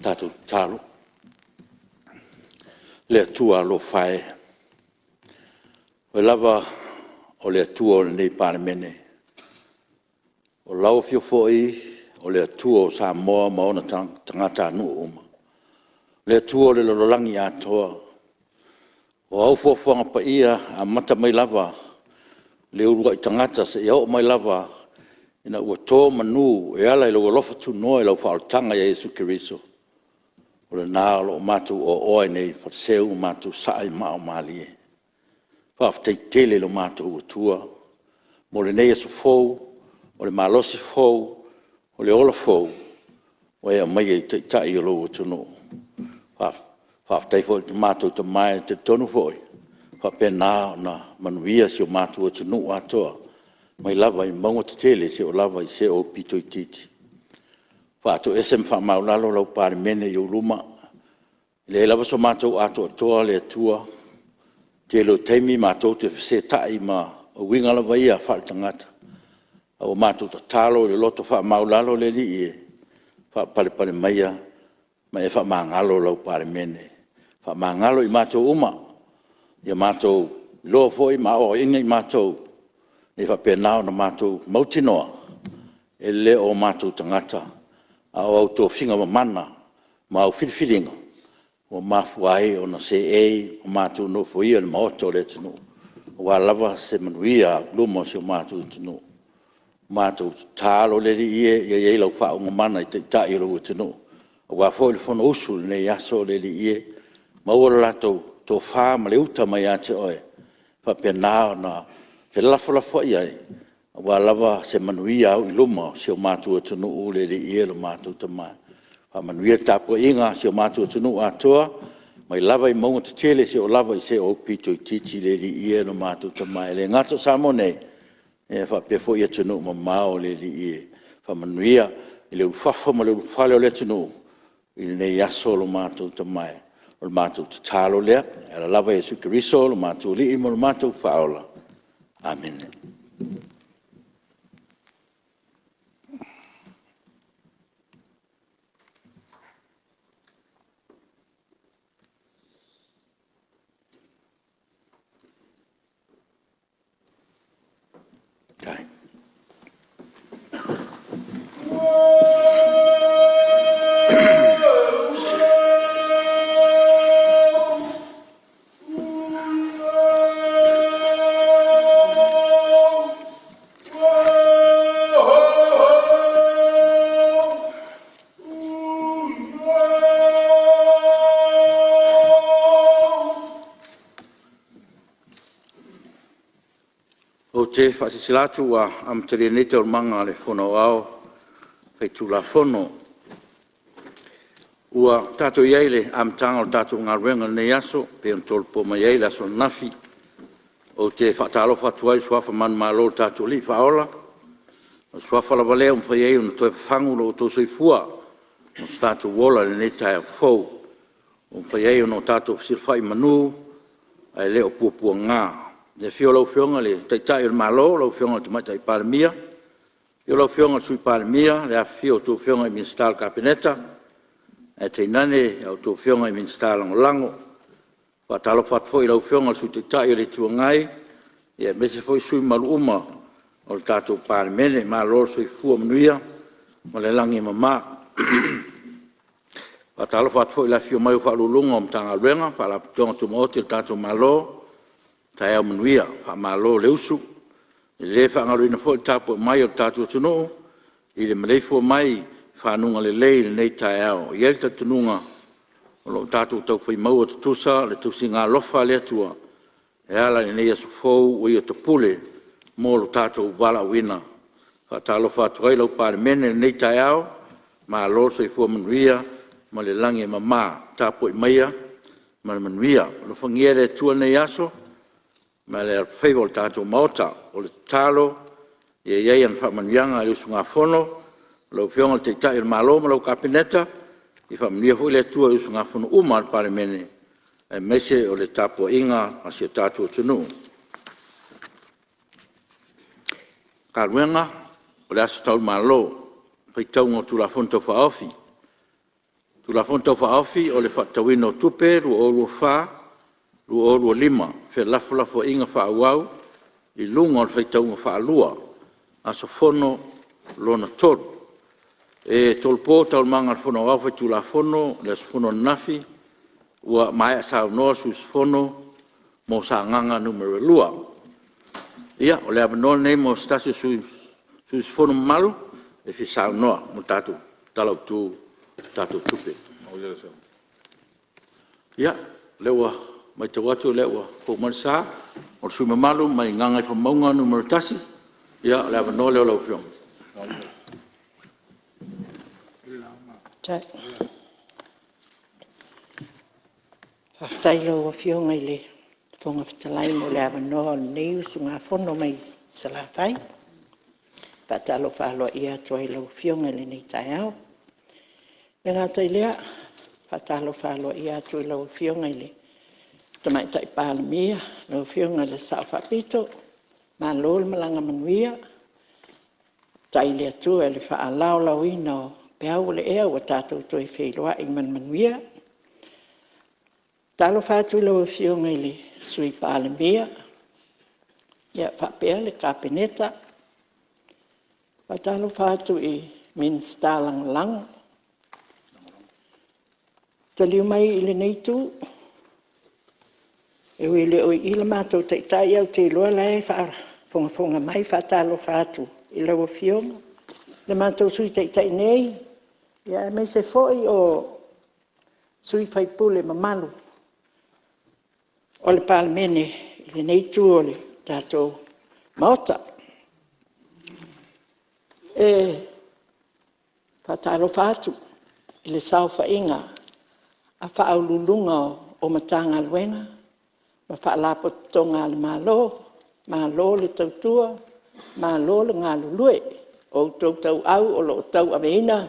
Tātou tālo. Le atua lo whae. O lava o le atua o nei Palemene. O lau fio foi o le atua o Samoa ma ona tangata anu uma. Le atua o le lololangi atoa. O au fuafuanga pa ia a mata mai lava. Le urua i tangata se iau mai lava. Ina ua tō manu e ala i lo lofa tu noa i lau whaaltanga i Yesu Kiriso. O le nā lo mātou o oe nei whatseu mātou saai mao mālie. Whaaftei tele lo mātou o tua. Mo le nei aso fou, o le mālosi fou, o le ola fou, o ea mai e te tai o lo o tuno. Whaaftei fo te mātou te mai te tonu foi. Whaape nā na manuia si o mātou o tuno atoa. Mai lava i maunga te tele se o lava i se o pito i titi. Whaato esem whaamaulalo lau Palemene i uruma. Le lava so mātou ato atoa le atua. Te lo teimi mātou te se tai ma o winga lava ia whaatangata. O mātou ta talo le loto whaamaulalo le li e. Whaapale maia ma e whaamangalo lau Palemene. Whaamangalo i mātou uma. Ia mātou loa foi ma o inga i mātou. Ne whapenao na mātou mautinoa. E le o mātou tangata. A o auto finga mana ma au whiriwhiringa o mafuai o na se ei o mātou no fuia le maoto le tunu o a lava se manuia luma se o mātou tunu mātou tālo le li ie ia lau whao mana i te tai ro tunu o a fo le fono usu le yaso le li ie ma o lato to wha ma le uta mai ate oe whapenao na pe lafo ia wa lava se manuia au iluma se o mātou tunu o le ie lo mātou tamai. Wa manuia tapo inga se o mātou tunu atoa, mai lava i maunga te tele se o lava i se o pito i titi le ie lo mātou tamai. Le ngata samone, e wha pefo ia tunu ma mao le ie. Wa manuia i le ufafa ma le ufale o le tunu, i le yaso lo mātou tamai. O le mātou tatalo lea, e la lava Yesu Kiriso lo mātou li imo lo mātou whaola. Amen. Okay. Te whasisilatu a amtari nete o manga le whono au, pei tula whono. Ua tato iaile amtanga o tato ngā ruenga nei aso, pe on tolpo mai iaile aso nafi, o te whatalo whatuai suafa man malo tato li whaola, o suafa la valea whai ei una toi whangulo o tō soifua, o tato wola le netai a whou, o whai ei una tato silwhai manu, ai leo puapua ngā. Le fio lau fionga le taitai o malo, lau fionga te maitai Palemia. Fio lau fionga sui Palemia, le a fio tō fionga i minstal Kapineta. E te nane au tō fionga i minstal Langolango. Wa talo fatfo i lau fionga sui taitai o le tuangai. Ia mese foi sui malu uma o le tātou Palemene, malo sui fua manuia, ma le langi mama. Wa talo fatfo i la fio mai o whaalulunga o mtanga ruenga, whaala tonga tumaoti le tātou malo. Tai au manuia, wha malo le usu. I le whaangaru ina fo i tapo mai o tātua tunu. I le maleifo mai whanunga le lei le nei tai au. I elita tununga o lo tātua tau whai maua tutusa le tusi ngā lofa le atua. E ala le nei asu fou o i o tapule mo lo tātua wala wina. Wha tā lofa atuai lau Palemene le nei tai au. Ma lo so i fua manuia ma le langi e mama tapo i maia. Ma le manuia. Lo whangia le tua nei aso. Ma le whaiva o tātou maota o le talo, e iei an whamanianga le usu ngā whono, lau whionga te tai il malo ma lau Kapineta, i whamania hui le tua usu ngā whono uma al Palemene, e mese o le tapo inga a se tātua tunu. Ka ruenga o le aso tau malo, pai tau ngō tula fonto whaofi. Tula fonto whaofi o le whatawino tupe, ru o rua wha, ru o rua lima, fe lafo inga whaauau, i lunga o le whaitau ngā whaalua, aso fono lona tolu. E tolpo tau manga le fono au tula fono, le aso fono nafi, ua mai sa noa sus fono, mo sa nganga numero lua. Ia, o le abanoa nei mo stasi sus fono malu, e fi sa noa, mo tatu, talau tu, tatu tupe. Ia, lewa, mai te watu lewa, po marisa, o sui malu, mai nganga i whamaunga numero tasi, ia, le abanoa leo lau fiong. Whaftailo o fionga i le whonga whatalai mo le awanoa nei usu ngā whono mai sa la whai. Patalo whaloa ia tua i lau fionga le nei tai au. E ngā tai lea, patalo whaloa ia tua i lau fionga i le tamai tai pāla mia, lau fionga le sao whapito, mā lol malanga manuia, tai lea tua le wha alau lau ina o peau le ea wa tātou toi wheiloa i manuia. Talo fatu lo fionga i le sui pāle mea, ia whapea le kāpeneta, talo fatu i min stalang lang. Taliu mai i le neitu, e ui le oi ila mātou teitai au te loa lai whonga mai whatalo fatu i lau fionga. Le mātou sui teitai nei, ia me se foi o sui whaipule mamalu. O le palemene, i le neitu o le tātou maota. E whatalo fatu, i le sao whainga, a whaaululunga o matanga luenga, ma whaalapo tonga le malo le tautua, malo le ngā lulue, o tau au o lo tau aveina,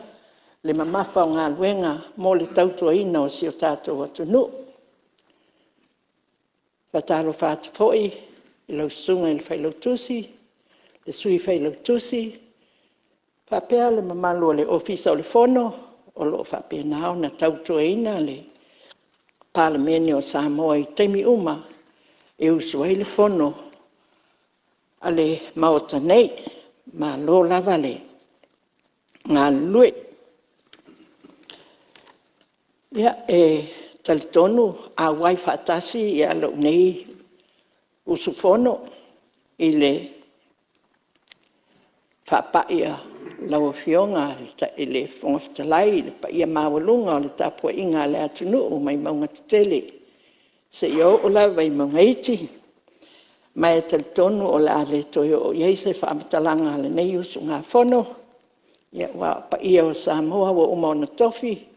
le mamafa o ngā luenga, mo le tautua ina o si o tātou atunu. Patalo fatu foi, i lau sunga i le whailau tusi, le sui whailau tusi, whapea le mamalu o le ofisa o le fono, o lo whapea nao na tautua ina le palemene o Samoa i teimi uma, e usua i le fono, a le maota nei, ma lo lava le ngā lue. Ia talitonu a wai whaatasi i alo nei usufono i le whapaia lau fionga i le whongawhitalai i le paia mawalunga o le tapua inga le atunu o mai maunga tele. Se iau o la vai maunga iti, mai talitonu o la le toio o yeise whaamatalanga le nei usu ngā whono, ia wa paia o Samoa wa umona tofi,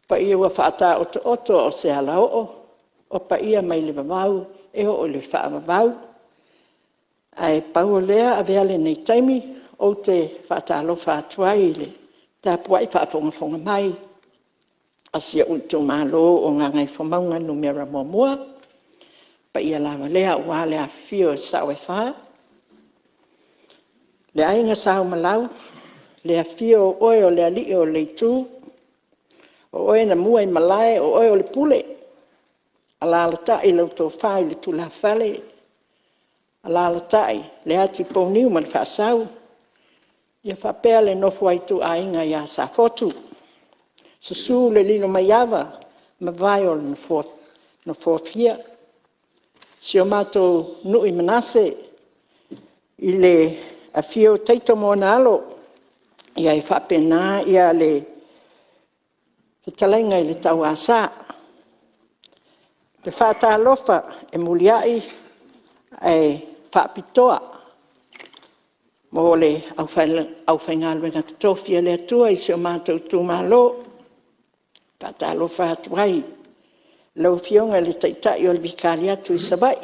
pa ia wa whaata oto o se alao o pa ia mai le mamau e o le wha mamau. Ai pau lea a veale nei taimi o te whaata alofa atuai le tāpuai whaafonga mai. Asia unto malo o ngā ngai whamaunga numera momua. Pa ia lawa lea ua lea fio sao e wha. Le ainga sao malau, lea fio oe o lea li o leitu, o oe na mua i malae, o oe o le pule. Ala ala tai lau tō whai le tula whale. Ala ala tai le ati pōniu man whaasau. Ia whapea le nofu ai tu a inga ia sa fotu. Susu le lino mai awa, ma vai o no fourth year. Si o mātou nui manase, i le a fio teito mōna alo, ia i whapena ia le talainga i le tau asa. Le whata alofa e muliai e whapitoa. Mo le au whainga luenga tofia le atua i si o mātou tūmalo. Whata alofa atuai. Lau fionga le taitai o le vikali atu i sabai.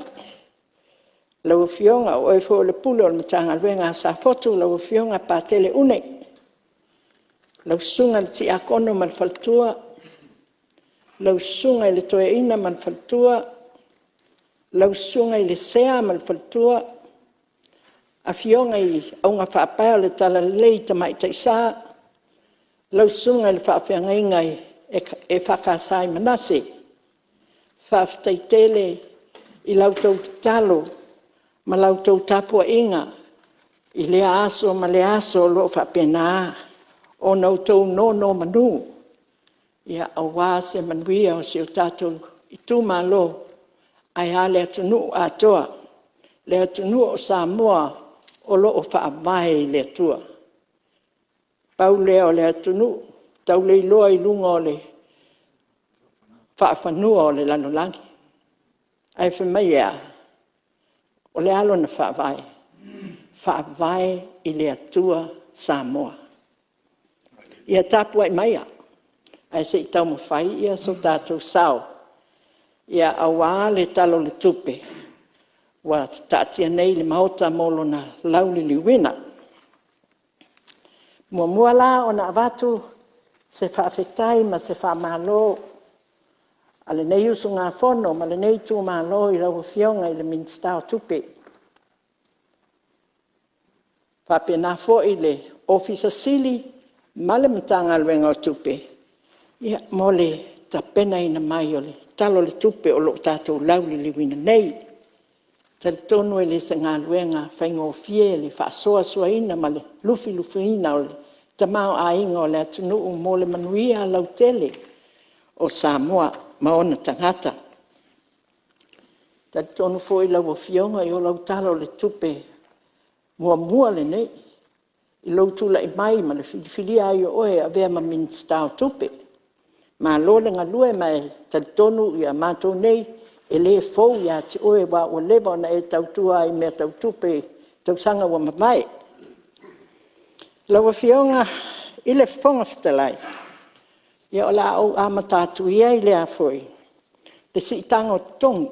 Lau fionga o e fo le pule o le matanga luenga sa fotu. Lau fionga pātele une. Lau sunga le ti akono mal faltua, lau sunga i le toe ina man faltua, lau sunga i le sea man faltua, a fionga i aunga whaapea le tala lei ta mai taisa, lau sunga i le whaafeanga ingai e whakasai manase, whaaftaitele i lau tau talo, ma lau tau tapua inga, i le aso ma le aso lo whaapena, o nau tau no manu, ia awa se manuia o se o tātou i tū malo, ai a le atunu atoa, le atunu o Samoa o lo o whaamai le atua. Pau lea o le atunu, tau le iloa i lunga o le whaafanua o le lanolangi. Ai whamai ea, o le alo na whaavai, whaavai i le atua Samoa. Ia tāpua i maia, ai se i tau mawhai ia so tātou sao. Ia awa le talo le tupe, wa tātia nei le maota molo na lauli liwina. Mua la o na avatu se whaafetai ma se whaamalo, ale nei usu ngā whono, ma le nei tū malo i lau fionga i le minstao tupe. Whapena fo i le ofisa sili, ma le matanga luenga o tupe. Ia mole tapena ina mai o le talo le tupe o lo tātou lauli liwina nei. Tale tonu e le se ngā luenga whaingo fie le whaasoa soa ina ma le lufi ina o le tamao a inga o le atunuu mo le manuia lau tele o Samoa ma ona tangata. Tale tonu fo i lau fionga i o lau talo le tupe mua le nei. I lau tula i mai ma le filia ai o oe a vea ma minstao tupe. Ma lo le ngalue mai tale tonu i a mātou nei e le fau ia te oe wa o leba na e tautua i mea tautupe tausanga wa mamae. Lawa fionga i le whonga whitalai. Ia o la au amatatu ia i le a foi. Le si tango tongi.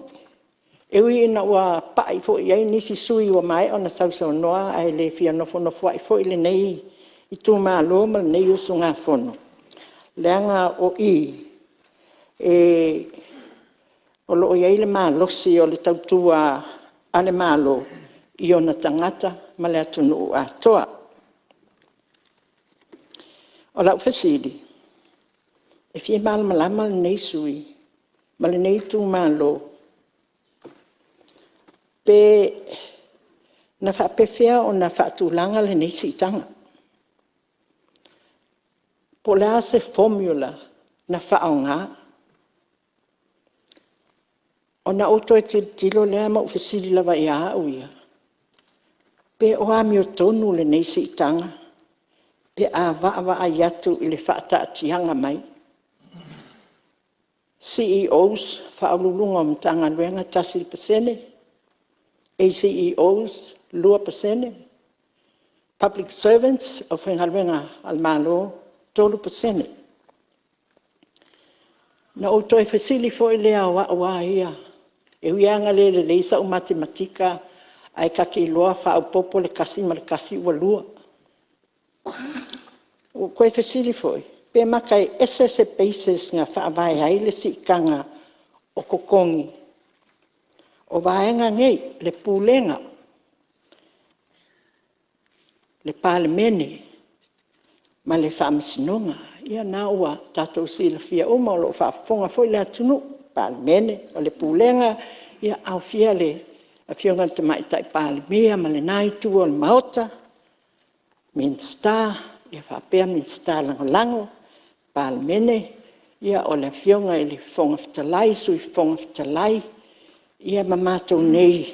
E ui ina ua pai fo iai nisi sui wa mai o na sausau noa ai le fia nofo ai fo i le nei i tu maa loma le nei usu ngā fono. Leanga o i o loo iai le maa losi o le tautua a le maa lo i ona tangata ma le atunu a toa. O lau fasili, e fie malama le nei sui, ma le nei tu maa lo, pe na whapewhia o na whaatulanga le nei sitanga. Po lea se formula na whaonga, o na oto e te tilo lea ma ufesiri lawa i a uia. Pe o ami o tonu le nei sitanga, pe a wa a yatu i le whaata atianga mai. CEOs whaolulunga o mtanga luenga tasi pasene, ACEOs, lua pasene. Public servants, o whengalwenga al malo, tolu pasene. Na o toi fasili fo i lea wa ia. E uianga le leisa o matematika, ai kake loa wha au popo le kasi ma le kasi ua lua. O koe fasili fo i. Pe makai SS basis nga wha vai hai le sikanga o kokongi. O vaenga ngei le pūlenga, le palemene, ma le whaamasinonga. Ia nā ua tātou sila fia o lo whaafonga foi le atunu, palemene, o le pūlenga, ia au fia le a fionga te mai tai palemea, ma le naitu o le maota, minsta, ia whaapea minsta lango, palemene, ia o le fionga i le fonga fitalai, sui fonga fitalai, ia mamatou nei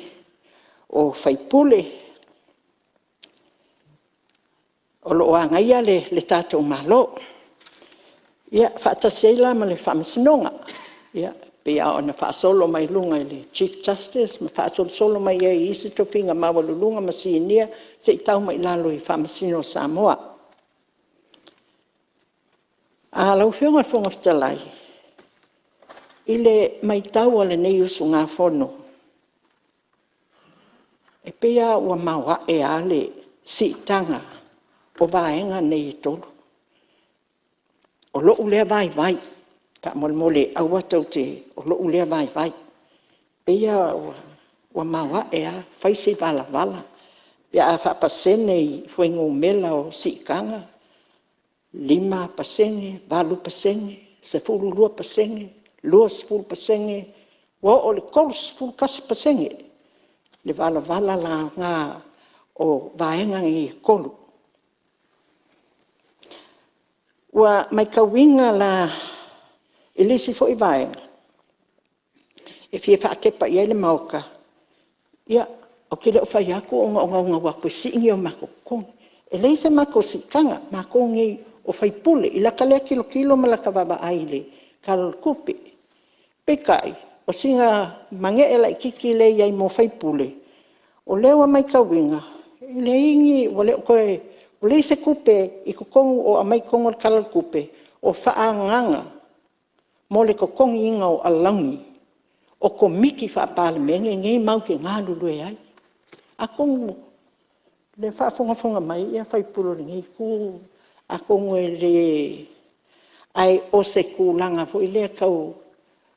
o whaipule, o lo angaia le tātou malo. Ia whaataseila ma le whamasinonga. Ia pia o na whaasolo mai lunga i le Chief Justice, ma whaasolo mai i isi tofinga mawalulunga ma sinia, se i tau mai lalo i whamasino Samoa. A lau whionga whonga fitalai. I le mai tau ale nei usu ngā whono. E pia ua maua e ale si tanga o vaenga nei tolu. O lo ulea vai. Pa mole au atau te o lo ulea vai. Pea wa mawa ea fai se vala. Pea a whapasene i fuengo mela o sikanga. 5%, 8%, 10% 20%, wa o le kols 10%. Le vala la ngā o vaenga i kolu. Wa mai kawinga la ilisi fo i vaenga. E fie whaakepa i ele mauka. Ia, o kile o whai aku o ngā wako singi o mako kong. E leise mako sikanga, mako ngi o whai pule, i laka lea kilo ma laka waba aile, kalal kupe. Pekai, o singa mange ela i kiki le iai mo whai pule. O lewa mai kawinga, i le ingi, o leo koe, o leise kupe, i kukongu o amai kongo kalal kupe, o whaanganga, mo le kukongi inga o alangi, o ko miki whaapale menge, ngei mau ke ngā lulu e ai. A kongu, le whaafonga mai, ia whai pulu ngei ku, a kongu e le, ai o se kūlanga, fo i lea kau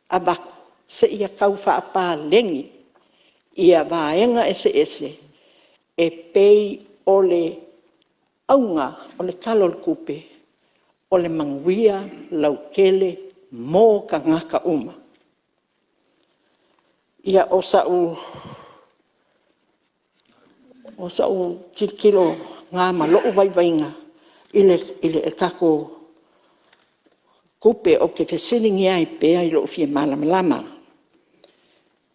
abaku, se ia kau whaapālengi, ia vaenga ese, e pei o le aunga, o le kalol kupe, o le manguia laukele mō ka ngaka uma. Ia o sau kilo ngā malou vaivainga, ile e kako kupe o ke whesilingi ai pēa i loo fie malama.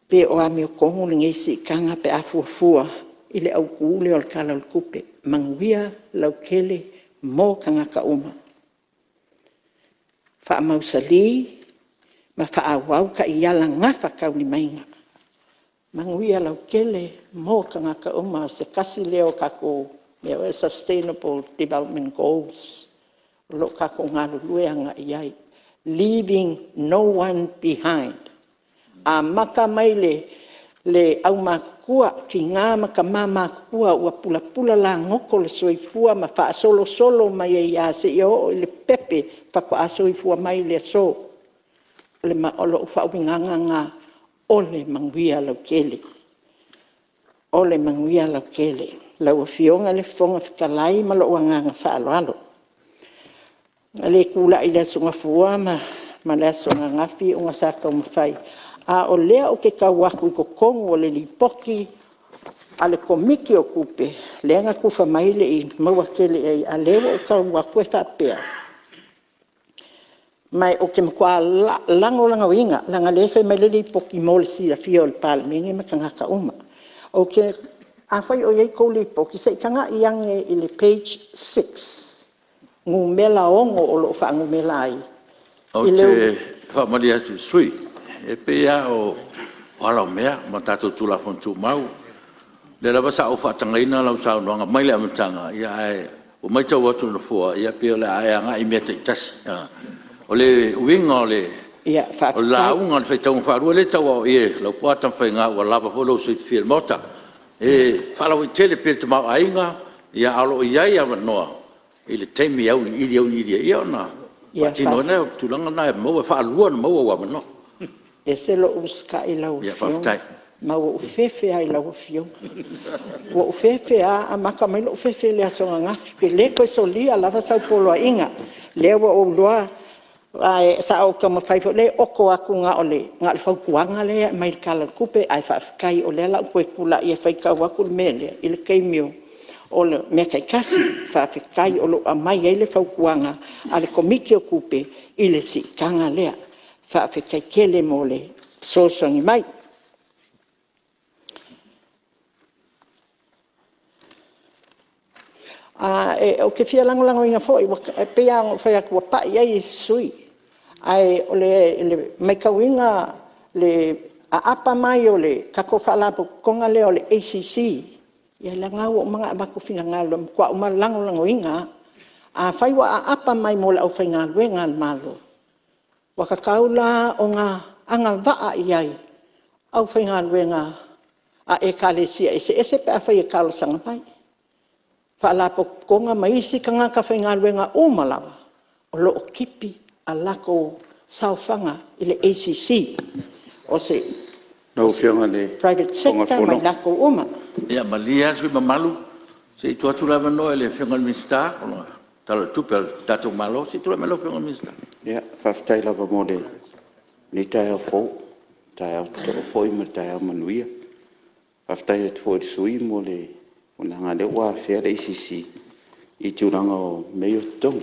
Pe o ame o kongo le ngei kanga pe a fuafua i le au kuule o le kala o kupe. Manguia laukele mō ka ngaka uma. Wha mausali ma wha awau ka i ala ngafa kauni mainga. Manguia laukele mō ka ngaka uma se kasi leo kako leo e Sustainable Development Goals. Lo kako ngālu lueanga iai. Leaving no one behind. A maka mai le au makua ki ngā maka makua ua pula la ngoko le soifua ma wha solo mai e ia se i o le pepe whako a soifua mai le so. Le ma olo whaupinganga ngā ole manguia laukele. Ole manguia laukele. Lau fionga le fonga whikalai ma lo nganga whaaloalo. Le kula i le sunga fua ma le sunga ngafi o ngā saka umawhai. A o lea o ke kauaku i ko kongo o le lipoki a le komiki o kupe. Lea ngā kufa mai le i maua kele ei a lewa o kauaku e whapea. Mai o ke makua langa winga, langa lewe mai le lipoki mo le sira fia o le pale menge ma ka ngaka uma. O ke a whai o iei kou lipoki se i kanga i ange i le page 6. Ngu mela ongo o lo wha ngu mela ai. O te whamari atu sui, e pea o wala o mea, ma tātou tula fontu mau. Le lawa sa o whatangaina lau sa unoanga, mai le amatanga, ia ai, o mai tau atu na fua, ia pea le ai anga i mea te itas. O le uinga o le, o la unga le whaitau wharua le tau au e, lau puatan whainga, o lava folo sui te whia mota. E whalau i tele pere te mau ainga, ia alo i ai awa noa. I le teimi au i iria ia ona. Tino nea, tulanga nai maua, whaalua na maua wa mano. E se lo uska i lau fionga. Ma wa ufefe ai lau fionga. Wa ufefe a maka mai lo ufefe le asonga ngafi. Ke le koe solia lava sau polo a inga. Le wa o loa, sa au kama whaifo le oko aku nga ole. Nga le whaukuanga le, mai kala kupe, ai whaafikai o le lau koe kula i e whaikau aku le mele. I le keimio. O le mea kai kasi, whawhikai o lo a mai ei le whaukuanga, a le komiki o kupe, i le si kanga lea, whawhikai kele mo le sosongi mai. O ke fia lango inga fōi, pea o whai aku wapa i ei sui, ai o le mai kauinga, le a apa mai o le kako whaalapo konga lea o le ACC, ia la ngau o mga abako whina ngalo, kua o lango inga, a whaiwa a apa mai mo le au whai ngalo e ngalo malo. Waka kaula o ngā anga waa i ai, au whai ngalo e ngā, a e kālesia ese pe a whai e kālo sanga mai. Whaalapo konga maisi ka ngā ka whai ngalo e ngā umalawa, o lo o kipi a lako saufanga i le ACC o se No fionga le private sector mai lako uma. Ia malia sui mamalu se tu atu lava no ele fenga minsta ona tala tupel tatu malo se tu malo fenga minsta. ya faftai lava mo le ni tai fo tai to fo i tai manuia faftai to fo sui mo le ona ngale wa fe le ICC i turanga o meio tong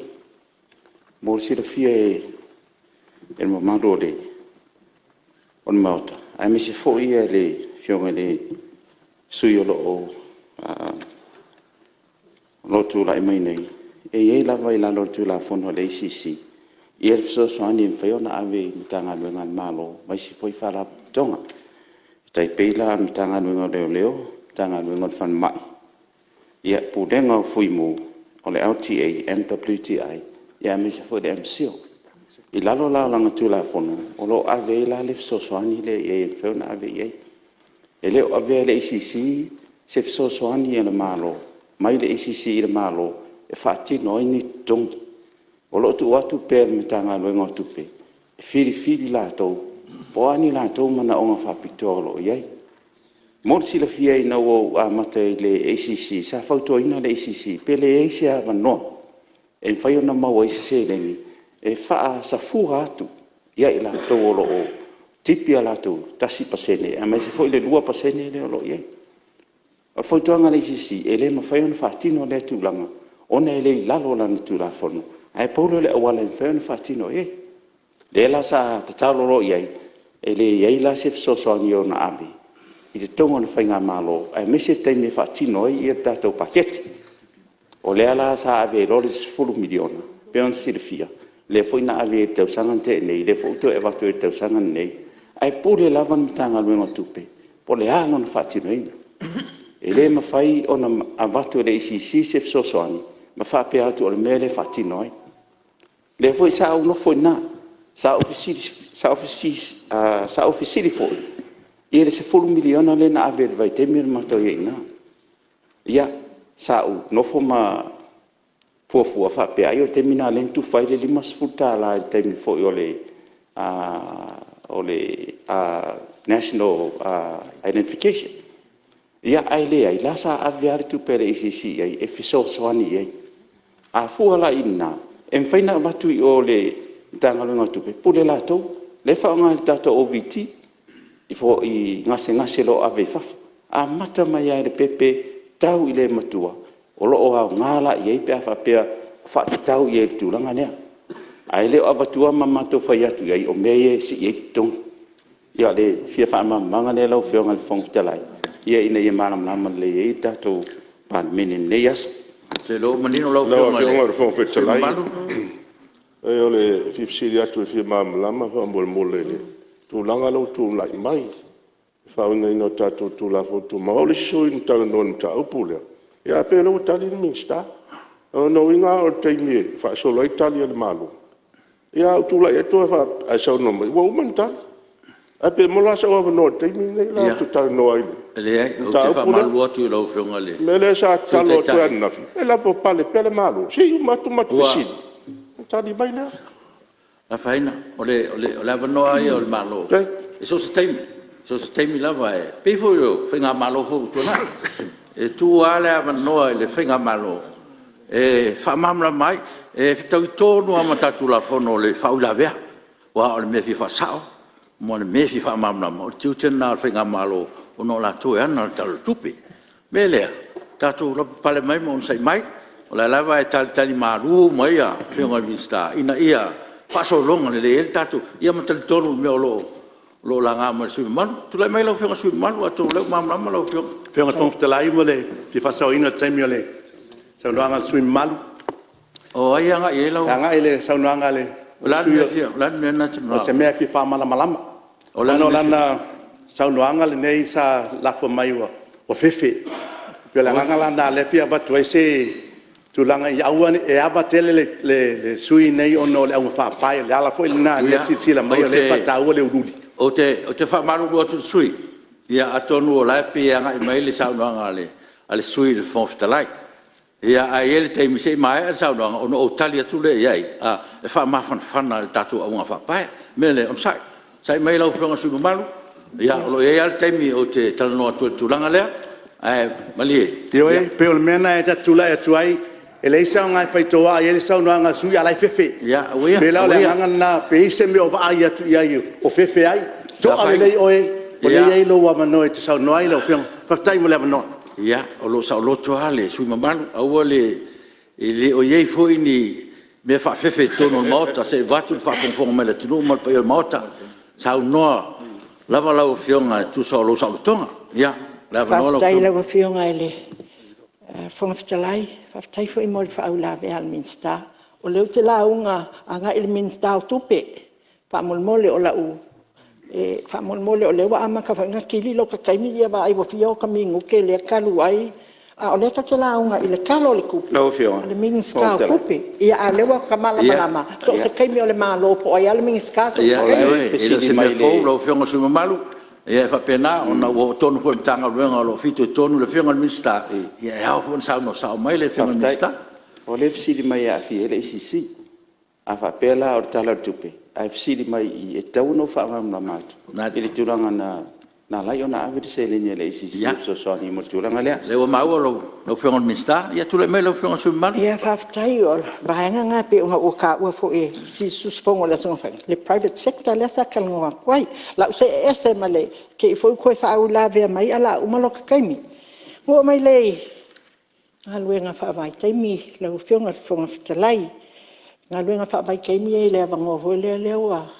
mo si le fie e mo mando le on mauta ai me se fo i le fionga le sui o lo lo tu la mai nei e ye la vai la lo tu la fono le ICC i e so so ani fe ona ave mitanga luenga malo mai si foi fala tonga tai pela mitanga luenga leo tanga luenga fan mai ia pudenga fui mo o le LTA MWTI ia me se foi de MCO i lalo la langa tu la fono o lo ave la le so so ani le e fe ona ave ye e le ave le ICC se so so ani le malo mai le ICC le malo e fati no ini tong o lo tu atu per mitanga luenga tu pe fili la to po ani la to mana onga fa pitolo ye mo si le fie na o a mate le ACC sa foto ina le ACC pe le asia no e fai ona ma o se le ni e fa sa fuha tu ye la to o lo tipia la to tasi pasene a me se foi le 2% le lo ye o foto anga le ACC e le ma fai ona fatino le tu langa ona ele lalo la tu la fono ai paulo le wala inferno fatino le la sa tatalo ro ye ele ye la se so so ni ona abi i te tongo na whainga malo ai mese teime fatino i e tatou pakete o le ala sa ave rolis fulu miliona pe on sirfia le foi na ave tau sangan te nei le foto e vatu tau sangan nei ai pule lavan mitanga luenga tupe po le ala na fatino ina ele ma fai ona avatu le ICC se so so ani ma fa pe atu o le mele fatino le foi sa uno foi na sa officiri foi e se fulu miliona le na ave vai te mir ma to ina ia sa u no fo ma fo fa pe ai o te mina len tu fai le lima sfuta la te mi fo o le national identification ia ai le ai la sa ave ar tu per ICC ai e fiso soani ai a fu ala ina en faina vatu i o le tangalunga tupe pule la to le fa nga tato OVT i fo i ngase lo ave faf a mata mai ai le pepe tau i le matua o lo o ngala i pe fa pe fa tau i tu langa ne ai le avatua mama to fa ya tu ai o meye si i tong ia le fia fa manga le lo fio ngal fong talai ia ina i manam nam le i tato pan minin ne yas te lo manino lo fio ngal fong talai e ole fifsiri atu fi mam lama fa mol molele tu langa lo tu lai mai fa una ino tato tu la foto ma ole so in tal non ta opule ya pe lo tali minsta no inga o taimi fa so lo italia malo ya tu la to fa a so no wo manta a pe mo la so no taimi nei la tu tal no ai le o te fa malo tu lo fionga le me le sa talo tu na fi e la po pale pe malo si matu fisi tali mai na la faina ole vano ai o malo e so se temi lava e pe fo yo finga malo fo tu na e tu ala vano le finga malo e fa mamla mai e tau tonu ama tatu la fono le fa ula vea wa o me fi fa sao mo me fi fa mamla mo tu tena finga malo ono la tu ana tal tupi mele tatu la pale mai mo sai mai la lava e tali maru mai a finga vista ina ia paso longa le tatu ia matal tonu me lo la nga ma su man tu la mai lo finga su man wa tu le mam lo finga tong talai mo le fi fa so ina time le sa luanga su mal o ai nga e lo nga ele sa luanga le la me na o se me fi fa malama o la no lana sa luanga le nei sa la fo mai o fefe pe la nga lana le fi ava tu se tu langa ia ua e ava tele le sui nei ono le au fa pai le ala foi na le tisi la mai le pata o le uruli o te fa maru o tu sui ia atonu o la pe nga mai le sa nga ale sui le fon talai ia ai ele te mi se mai sa no ono o tali atu le ia e fa ma fana le tatu a fa pai mele on sai mai lau fronga su malu ia lo ia te mi o te talano tu langa le ai mali Tio e pe o mena e tatu la e tuai e le sa ngai fai toa e le sa no anga su ya lai fefe ia o ia pe la le anga na pe se me o va ia tu ia o fefe ai to ale le oe o le ia lo wa mano e te sa no ai lo fiang fa tai mo le mano ia o lo sa lo to ale su malu au le o ye fo ni me fa fefe tono mota se vatu fa conforme le tunu mal pa mota sa no lava la fionga tu so lo sa tonga ia lava no lo Whaftai lawa whionga ele. Whangawhitalai, whaftai fo i mori whaula ve Alminster. O leo te launga a nga Alminster o tupe. Whamolmole o lau. Whamolmole o lewa ama ka whanga kili lo ka kaimi ia wa ai wa whio ka mingu ke lea kalu ai. A o lea ka te launga i le kalo le kupi. Lau whionga. Le Minster o kupi. Ia a lewa ka malama. So se kaimi o le malo po ai ale Minster so se kaimi. Ia se me fo lo fionga su malu. Ia fa pena ona o tonu ko tanga luenga lo fito tonu le fionga mista. Ia ha fo sa no sa mai le fionga mista. O le fsiri mai a fi ele sisi. A fa pela o tala tupe. A fsiri mai I tau no fa ma matu. Ele tulanga na lai ona a se le le sisi so ni mo tulanga le. Le o mau lo fionga mista. Ia tu le mai lo fionga su malu. Ia whaftai o bahenga ngā pe unga o ka ua fo e si susfongo le songa whanga. Le private sector le sa kalunga kwai. Lau se ese male ke I fo koe whaau la vea mai ala umaloka kaimi. Mua mai lei. Ngā luenga whaavai taimi lau fionga whonga whitalai. Ngā luenga whaavai kaimi e lea wangoa voi lea leoa.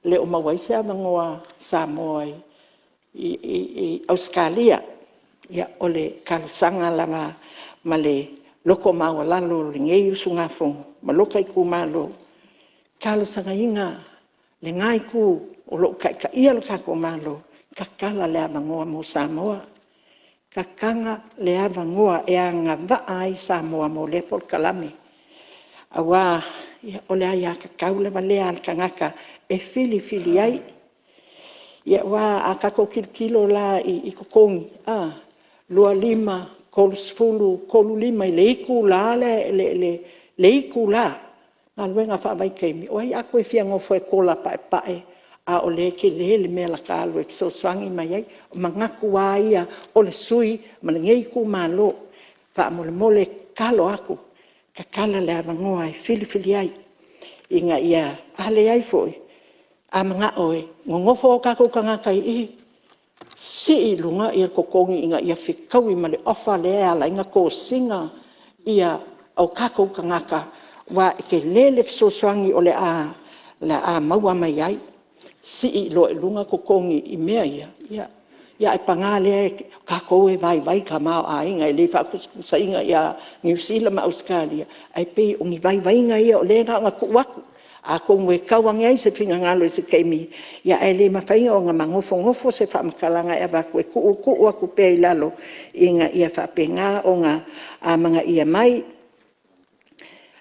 Leo mawai se a wangoa Samoa I Australia. Ia ole kalusanga lama male loko maua lalo ringei usu ngā whonga. Ma loka I ku malo. Kalusanga inga le ngai ku o lo ka ia lo ka ko malo. Kakala le avangoa mo Samoa. Kakanga le avangoa e anga vai Samoa mo le por kalame. Awa o le ai a kakau le vale al kangaka e fili ai. Ia wa a kako kilo la I kokongi. Lua lima, kolsfulu, kolu lima I le iku la le iku la. Ngā luenga whaavai keimi. O ai ako e whiango fwe kola pae. A o le ke le mea la ka alu e so swangi mai ai. O mangaku wa ia o le sui, ma le ngei ku malo. Wha mole kalo aku. Ka kala le avangoa e fili ai. Inga ia ale ai foi. A mga oe, ngongofo o kako kangaka I si I lunga ia kokongi inga ia whikaui ma le ofa le ala inga ko singa ia au kako kangaka wa ke lele so swangi o le a maua mai ai. Si I lo lunga kokongi I mea ia. Ia e pangale kako e vai ka mau a inga I le whakusa inga ia New Zealand ma Australia. Ai pe ungi vai inga ia o le nga kuwaku. A kong we kawang ai se finga ngalo se keimi. Ia e le mawhainga o nga mangofo se whamakalanga e wako e ku aku pe I lalo. Inga ia whapenga o nga mga ia mai.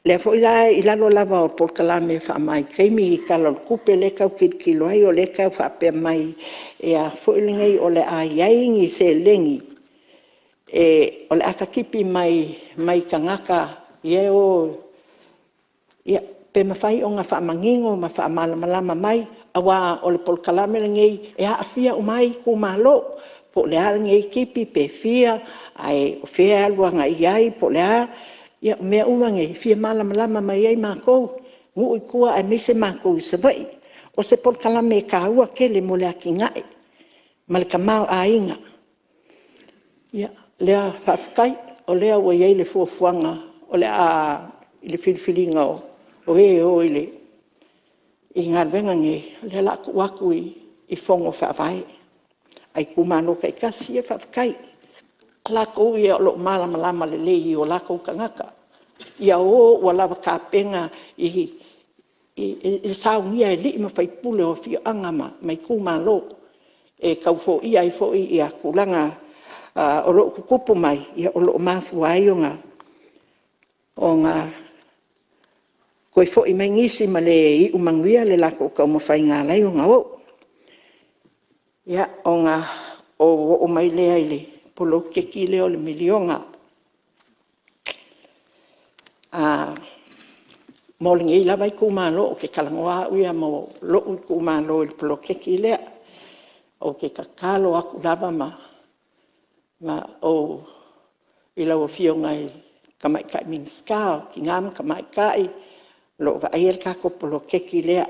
Le fo ila lalo lava o polkalame whamai. Keimi I kalol kupe le kau kilo ai o le kau whape mai. Ia fo ilingai o le a iaingi se lengi. O le akakipi mai kangaka. Ia o... Ia pe mawhai o nga whaamangingo ma whaamalamalama mai. Awa o le polkalame ngei e haafia o mai ku malo. Po le a ngei kipi pe fia. Ai o fia alua nga iai po le a. Ia mea uange, fia malama mai ai mākou. Ngui kua ai mise mākou sa vai. O se polkalame ka ua kele mo le aki ngai. Ma le kamau a inga. Ia, lea whaafikai, o lea ua iei le fuafuanga, o le a ile filifilinga o ile. I ngā ruenga nge, le laku waku I whongo whaavai. Ai kumano kai kasi e whaafikai. Lako ia o lo malama le lei o lako kangaka. Ia o lava ka penga I saungia e li ma fai pule o fio angama mai kumalo. E kau fo ia I fo ia kulanga o lo kukupu mai. Ia o lo mafu ai o ngā koe fo I mai ngisi ma le I umanguia le lako kau mawhai ngā lai o ngā o. Ia o ngā o mai le aile. Polo keki leo le milionga. Molingi lava i kumalo o ke kalangoa uia mo lo i kumalo i polo keki lea o ke kakalo aku lava ma o i lau fionga i kamai kai min skao ki ngam kamai kai lo va air kako polo keki lea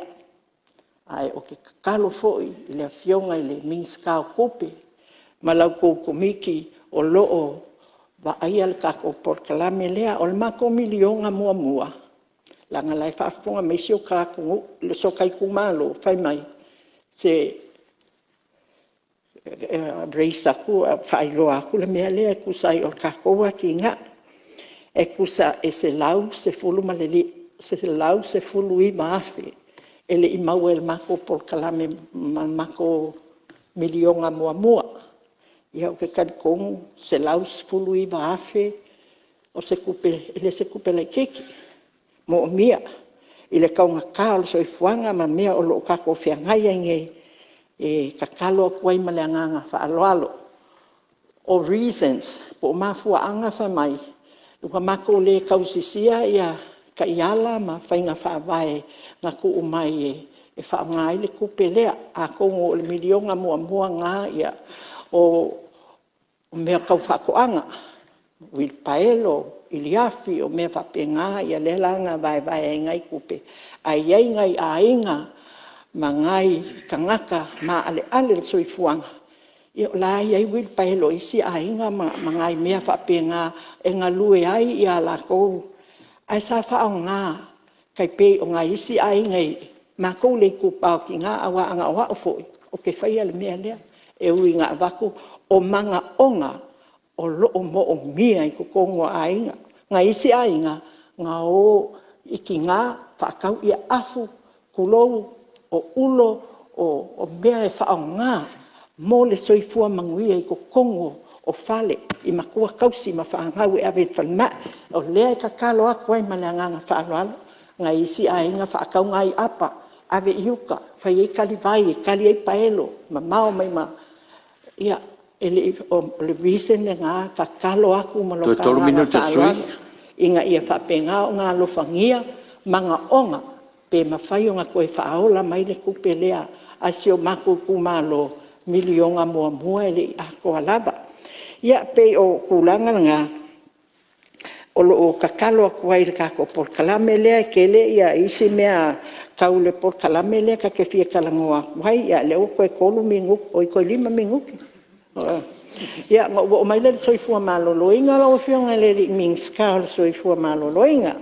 ai o ke kakalo foi i le fionga i le min skao kope ma lau komiki o loo va air kako por kalame lea o le mako milionga mua langa lai whaafonga me sio kākungu, le sokai kumalo, whai mai, se reisa ku, whai roa ku le mea lea, ku sai o kākoua ki ngā, e kusa e se lau se fulu maleli, se lau se fulu i maafe, e le i mau e le mako por kalame, mako milionga mua. Ia o ke karikongu, se lau se fulu i maafe, o se kupe, ele se kupe lai keki. Mo mia i le kaunga kao le soifuanga ma mea o loo kako whiangai nge e kakalo kuai ma le anganga whaaloalo o reasons po mafua anga whamai uka mako le kausisia ia ka iala ma whainga whaavae ngā ku umai e whaangai le kupe lea a kongo o le milionga mua ngā ia o mea kau whakoanga wil paelo iliafi o mea whapenga ia le langa vai ngai kupe. Ai ai ngai a inga ma ngai kangaka ma ale soifuanga. Ia la ai wil paelo isi a inga ma ngai mea whapenga e ngā lue ai ia la kou. Ai sa whaonga kai pe o ngai isi a ingai ma kou le kupao ki ngā awa anga oa o foi. O ke whaia le mea lea e ui ngā waku o manga onga o loo mo o mia i kukongo a inga. Ngā isi a inga, ngā o iki ngā whaakau ia afu, kulou, o ulo, o mea e whaau ngā, mō le soifua manguia i kukongo o whale, i makua kausi ma whaangau e awe whanma, o lea i kakalo a koe ma le anganga whaaloalo, ngā isi a inga whaakau ngā i apa, awe iuka, whai e kali vai, kali e paelo, ma mao mai ma, ia, le reason nga kakalo aku maloka ngā inga ia whapenga o ngā lofangia manga onga pe mawhai o ngā koe whaola mai le kupe lea a sio maku kumalo milionga mua le ako alaba. Ia pe o kulanga ngā o lo kakalo aku ai le kako por kalame lea ke le ia isi mea kau le por kalame lea ka ke fia kalangoa wai ia le o koe kolu minguk o i koe 5 minguki. Ia o mai le soifua maloloinga la o fionga le ming ska le soifua maloloinga.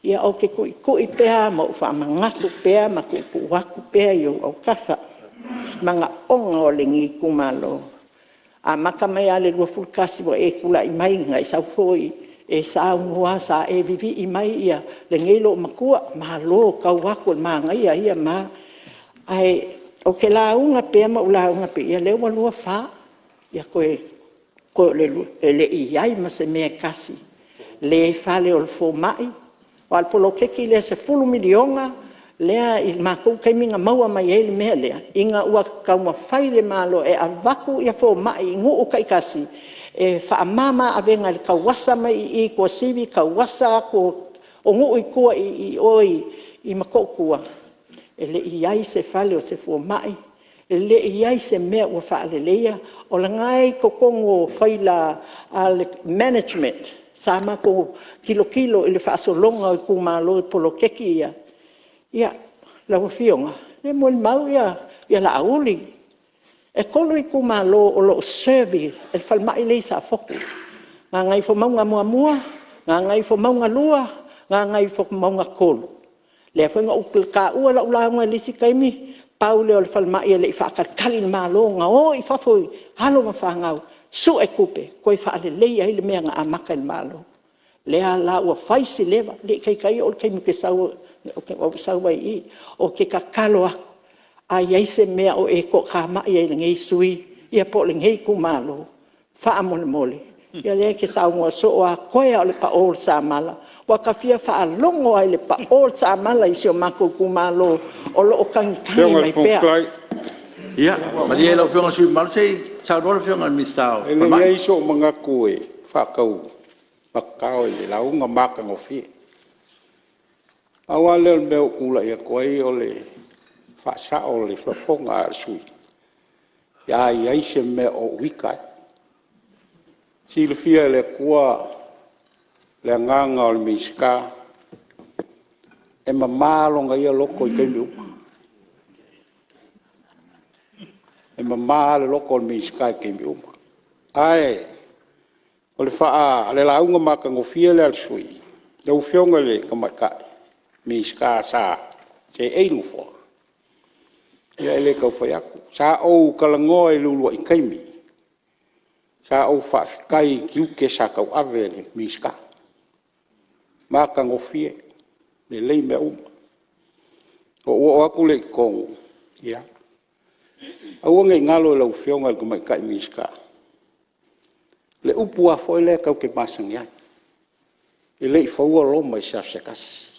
Ia o ke kui pea mo whamangaku pea ma ku waku pea yo o kafa. Manga onga o le ngi kumalo. A maka mai ale lua fulkasi wa e kula i mai ngai sau foi e sa ngua sa e vivi i mai ia le ngelo makua malo kau waku ma ngai ia ma ai o ke la unga pea ma ula unga pe ia le lua fa ia koe le iai ma se mea kasi. Le fale o le fo mai, o al polo keki le se 10 milionga, lea i mākou kaiminga maua mai e le mea lea. Inga ua kauma whai le malo e a waku ia fo mai i nguu kai kasi. E whaamama a venga le kawasa mai i kua sivi, kawasa o nguu i kua i oi i makokua. E le iai se fale o se fo mai, le iai se mea ua whaaleleia o la ngai kokongo whaila al management sa mako kilo i le whaasolonga o kumalo i polo keki ia. Ia, lau fionga, le moli mau ia la auli. E kolo i kumalo o lo servi, e whalmai lei sa foku. Ngā ngai fo maunga mua, ngā ngai fo maunga lua, ngā ngai fo maunga kolo. Le whainga ukil ka ua la ulaunga lisi kaimi, Paule o le whalmai e le i whaakakali ni mālo ngā o i whawhoi halo ma whangau su e kupe koe whaale leia i le mea ngā amaka i mālo. Lea la ua whaisi lewa le kai o le kai muke sau wai i o ke kakalo aku a iai se mea o e ko ka mai e le ngei sui ia po le ngei ku mālo wha mole. Ia lea ke sau ngua so o a koe o le pa o le sa mala. Wa ka fia fa longo ai le pa o sa mala i sio mako ku malo o lo kangi mai pea. Ia, ma dia lo fionga sui mal sei sa do fionga mistao. E le ngai so manga koe fa kau pakao le launga maka ngofi. Awa leo meo kula ia koe o le whaasa o le whafonga sui. Ia iai se mea o wikai. Si le fia le kua le nganga o le miska. E mamalonga ia loko i keimi upa. E mamale loko o le miska i keimi upa. Ai, o le wha le launga maka ngofia le al sui. Le ufionga le kamakai. Miska sa se eilu fo. Ia ele kau whai aku. Sa au kalangoa i lulua i kaimi. Sa au whaafikai kiuke sa kau ave le miska. Maka ngofia. Le lei mea uma. O aku le kongu. Ia. Au ngai ngalo lau whionga le kumai kai miska. Le upu a foi le kau ke masang iai. E le i whaua loma i sa sekasi.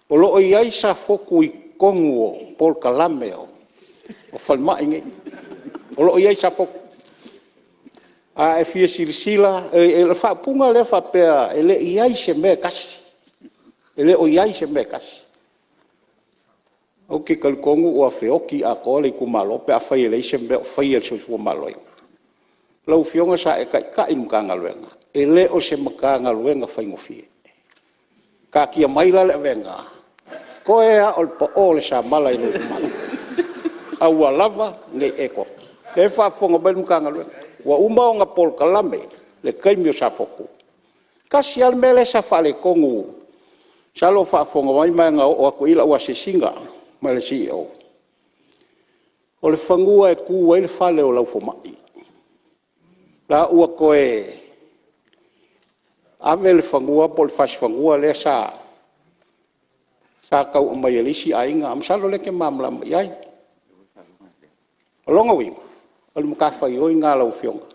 O loo iai sa foku i kongu o Paul Kalame o whalmai ngai. O loo iai sa foku. A e fia sirisila, e le whaapunga le whapea, e le iai se mea kasi. E le o iai se mea kasi. O ke kalikongu o a whioki a kore i kumalo, pe a whai e le se mea o whai e le sua malo. Lau whionga sa e kai mukanga luenga. E le o se makanga luenga whai ngofie. Ka kia maila le venga. Ko e a ol po ole sa mala i lutu mala. Aua lava ngai eko. Le whaafonga bai mukanga luenga. Wa umao nga Paul Kalame le kaimio sa foku. Kasi al mele sa whale kongu. Sa lo whaafonga mai mai nga o ako ila ua se singa. Mai le CEO. O le whangua e kua i le whale o lau fomai. La ua koe. Ave le whangua po le whasi whangua le sa. Sa kau mai elisi ainga am salo le ke mamla mai ai. Longa winga. O le muka whai oi ngā lau whionga.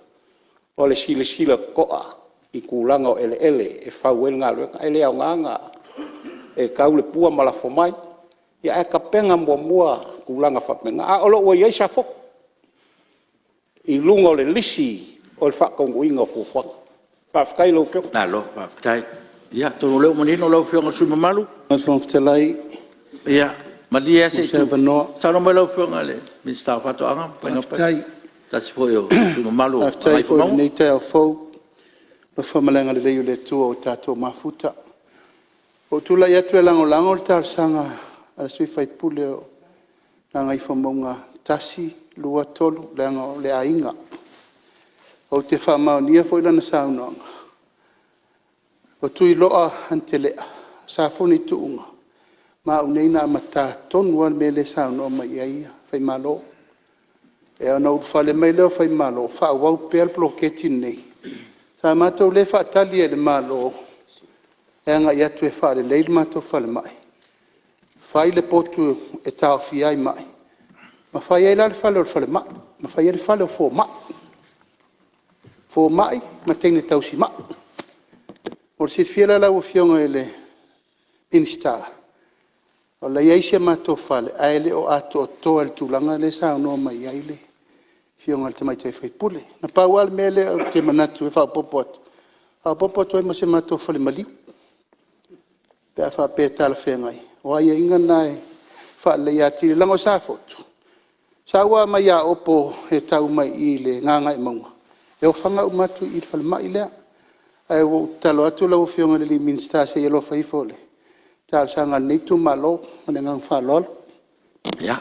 O le sila koa i kulanga o ele e whauel ngā luenga. Ele au nganga e kau le pua malafo mai. Ia e ka penga mua kulanga whapenga. A olo ua iei sa fok. I lunga o le lisi o le whakaungu inga o fuwhanga. Whawhakai lau whionga. Nā lo, whaafitai. Ia, tonu leo manino lau whionga sui mamalu. Telai. Ia, malia se tu. Vanoa. Tano mai lau whionga le. Minsta whato anga. Whaftai. Tasi po eo sui mamalu. Whaftai fo nei te au fau. Lo whamalenga le leo le tua o tātou mafuta. O tula i atu e lango le tār sanga. Ala sui whai pule o. Nanga i whamaunga tasi, lua tolu, le ainga. O te whamau nia fo ilana saunanga. O tui loa antelea, sa foni tuunga. Ma uneina amata tonu an mele saunga mai ia, fai malo. E ana urfale mai leo fai malo, fa wau pel bloketi nei. Sa matou le fa tali e le malo. E anga iatu e fa le leil matou fale mai. Fai le potu e tau fiai mai. Ma fai e la le fale o fale mai. Ma fai e le fale o fo mai. Fo mai, ma tene tau si mai. O se fiela la o fionga ele insta. O la iaise mato fale, a ele o ato o toa le tulanga le sa no mai aile. Fionga le tamai tai fai pule. Na paual mele o te manatu e fa popot. Fa popot o ma se mato fale mali. Pe fa pe tal fengai. O ai inga nai fa le ia ti lango sa fotu. Sa wa mai a opo e tau mai ile nganga e maunga. E o fanga umatu i fale mai lea. Ai o talo atu lau whionga le minsta se yelo fai fole. Tal sanga nitu malo, manengang whalol. Ia,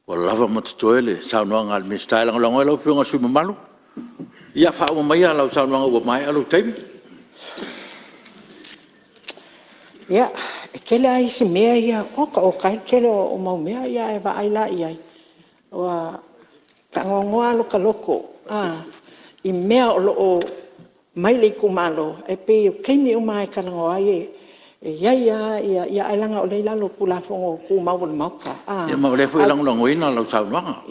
o lava matatoele, saunoanga al minsta lang lango lau whionga sui mamalu. Ia whaua mai a lau saunoanga ua mai alu teimi. Ia, e kele ai si mea ia, o kai kele o mau mea ia e wa aila ia. Wa ka ngongoa lo ka loko. I mea o loo mai le kumalo e pe keimi o mai ka ngo ai e ia alanga o le lalo kula fongo ku mau le mauka Ia mau le foi lang lang oina lau saunoanga.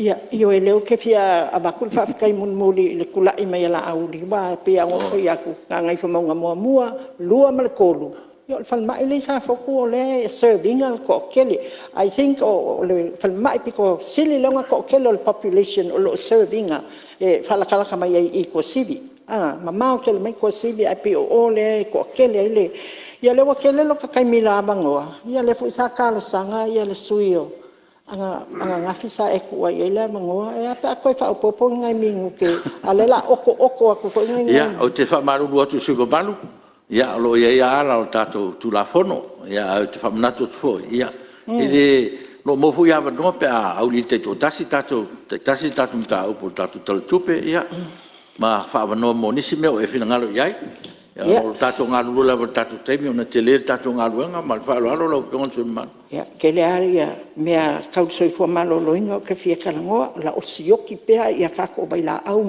ia io e leo ke fia abakul fa kai mun muli le kula i mai la au li ba pe a ngo ia ku ngai fa mau mua lua mal kolu io fal mai le sa foku le serving al ko kele I think o le fal mai piko sili longa ko kele population o lo serving e fala kala mai i ko sivi mamao ke le mai ko sibi ai pe o le ko kele ile ia le wa kele lo ka kai mila bangoa ia le fu sa ka lo sanga ia le suio anga ngafi sa e ku ai le bangoa e apa ko fa popo ngai mingu ke ale la oko aku fo ngai ia o te fa maru atu su balu ia lo ia ala o tato tu la fono ia te fa manato fo ia ele lo mo fu ia no pe au li te to tasi tato ta o tato tal tupe ia ma fa no mo nisi me o e fina ngalo iai ya o tato ngalu la tato temi ona tele tato ngalu nga ma fa lo lo pe on suma ya ke le aria mea kau soi fo malo lo ingo ke fia kalangoa la o sioki pea ia ka ko baila au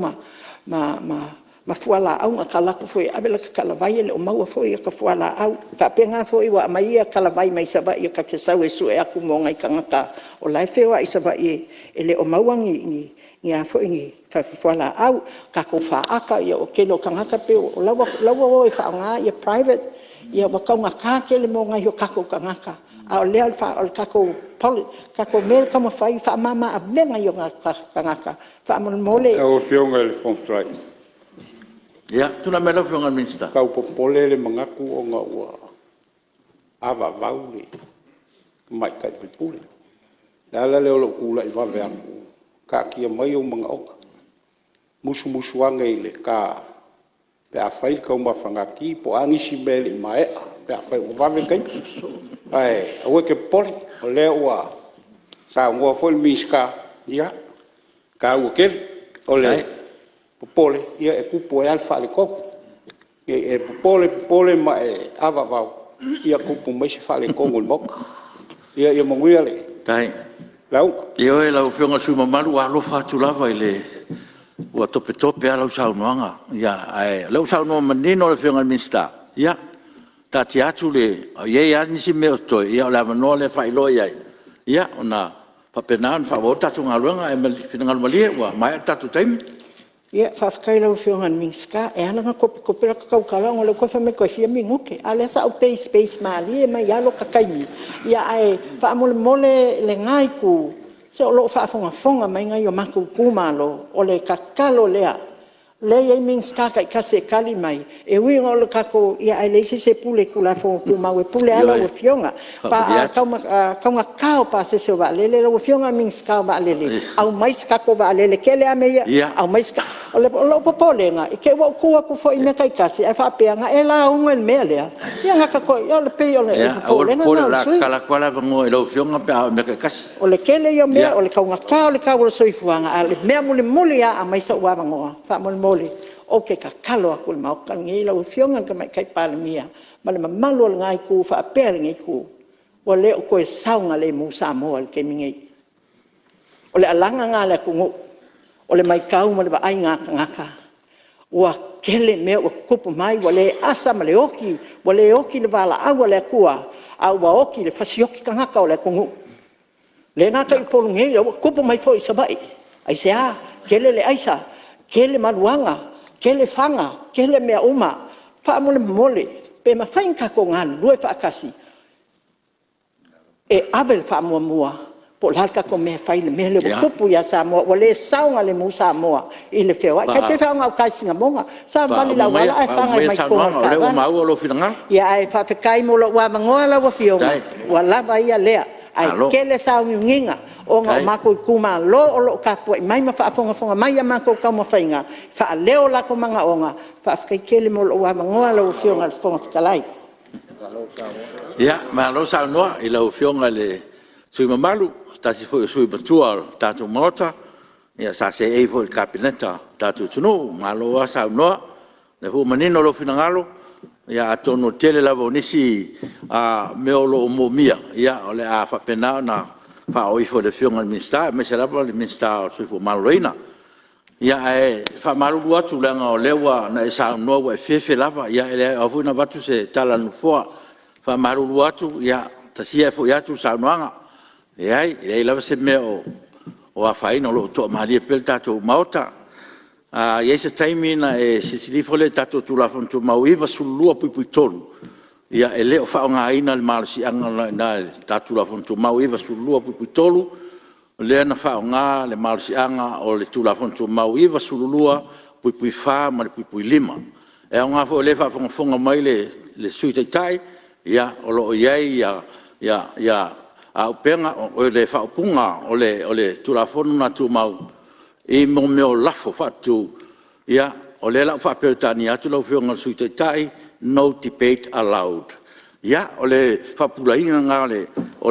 ma fuala au nga kala ko foi abela kala vai le o mau foi ka fuala au fa penga foi wa mai ia kala vai mai saba ia ka ke sau e su e aku mo ngai kanga o lai fewa i saba i ele o mau ngi ngia foi ngi fa fuala au ka ko fa aka ia o kelo kanga ka pe o lawa o fa nga ia private ia wa ka nga ka ke le mo ngai o ka ko kanga ka a le al fa ka ko mel kama fai fa mama a menga yo kanga ka fa mole o fionga le fon strike ia tuna me lo fionga minsta kau popole le mangaku o nga ua ava vauli mai kai pipule la le o kula i va ve aku ka kia mai o mga oka musu anga ile ka pe a fai ka uma fangaki po angisi mele i mai pe a fai o va ve kai ai o ke poli o le ua sa ngua foi miska ia ka o ke o le popole ia e kupo e alfa le ko e popole ma e ava va ia kupo mai se fa le ko ngol mok ia monguia le tai lau io e lau fionga suma malu a lo fatu lava ile ua tope a lau sau noanga ia ai lau sau no manino le fionga minsta ia tati atu le ia ia nisi me to ia la no le fai lo ia ona papenan fa vota tu ngaluanga e mal fingal malie wa mai tatu time ia fa kai lau fionga minska e ana ko la ka kala ngole ko fa me ko fia minguke ale sa o space mali e mai alo ka kai ia ai fa mole le ngai ku se o lo fa fonga mai ngai o maku kumalo o le kakalo lea le e minska kai kase kali mai e wi ngol ka ko ia ai le se pule kula fo kuma we pule ala o fionga pa ka ka pa se va le o fionga minska va le au mai ska ko va le kele a me au mai ska o le popole nga e ke wa ku fo i me kai kase e fa pe nga e la un me le ia nga ka ko ia le pe o le popole nga la kala kwala ngo e lo fionga pe me kai kase o le kele yo me o le ka o le ka o soi fuanga a le me mule a mai sa wa ngo fa mole o ke ka kalo aku mau kan ngi la fionga ka mai kai palemia ma le malo ngai ku fa pe ngai ku o le ko e saunga le musa mo al ke mingi o le alanga nga le ku o le mai kau ma le ai ngaka wa kele me o kupu mai wa le asa ma le oki le bala a wa le kua a wa oki le fasioki ka ngaka o le ku le ngaka i polu ngi o kupu mai foi sabai ai se a kele le aisa kele maluanga kele fanga kele mea uma fa mole pe ma fain ka ko ngal lue fa kasi e abel fa mua po larka ko me fai le mele kupu ya sa mo wale saunga le musa mo i le feo ka pe fa nga ka singa monga sa vali la wala ai fa mai ko le o mau lo finanga ya ai fa pe kai mo lo wa mangola wa fio wala va ia lea ai kele sa nginga o nga mako kuma lo ka po mai ma fa fonga mai ma ko ka mo fainga fa leo la ko manga onga fa ka kele mo lo wa ngoa lo fionga fonga kalai ya ma lo sa no i lo fionga le sui mamalu sta si foi sui batua tatu mota ya sa se e fo il capinetta tatu tuno ma lo sa no le fu manino lo finangalo ya tono tele la bonisi a meolo mo mia ya ole a fa pena na fa oi fo le fionga minsta me se la le minsta sui fo maloina ya e fa malu atu langa o lewa na sa no we fefe lava ya ele a fu na batu se tala no fo fa malu atu ya ta si fo ya tu sa noanga ya e lava se me o a fa ino lo to mali pel tato mauta ia se taimina e se lifole tato tu la fontu mauiva sulua pui tolu ia e leo fa nga ina le malsi anga na tato la fontu mauiva sulua pui tolu le na fa nga le malsi anga o le tu la fontu mauiva sulua pui wha ma le pui lima. E o ngā fo le whafonga mai le sui tai ia o lo iai ia a upenga o le whaupunga o le tulafonu na tu mau e mo meo lafo whatu ia o le la whaperetani atu lau whionga sui tai no debate allowed. Ia o le whapulainga ngā o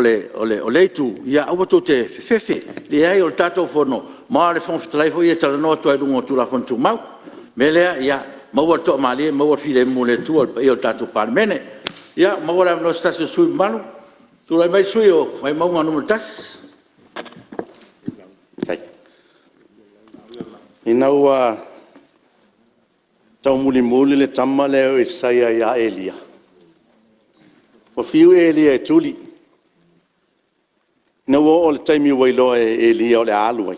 le tu ia awa tō te whewhe le ai o le tātou whono maa le whongwhitalai fo ia tala noa tuai rungo tulafonu tu mau me lea ia maua toa malie maua file mo le tu o le tātou palemene ia maua le amno stasio sui malu tulai mai sui o mai maunga numero tas. Ina ua tau muli le tama leo e saia ia Elia. O fiu Elia e tuli. Ina ua o le taimi wailoa e Elia o le alu ai.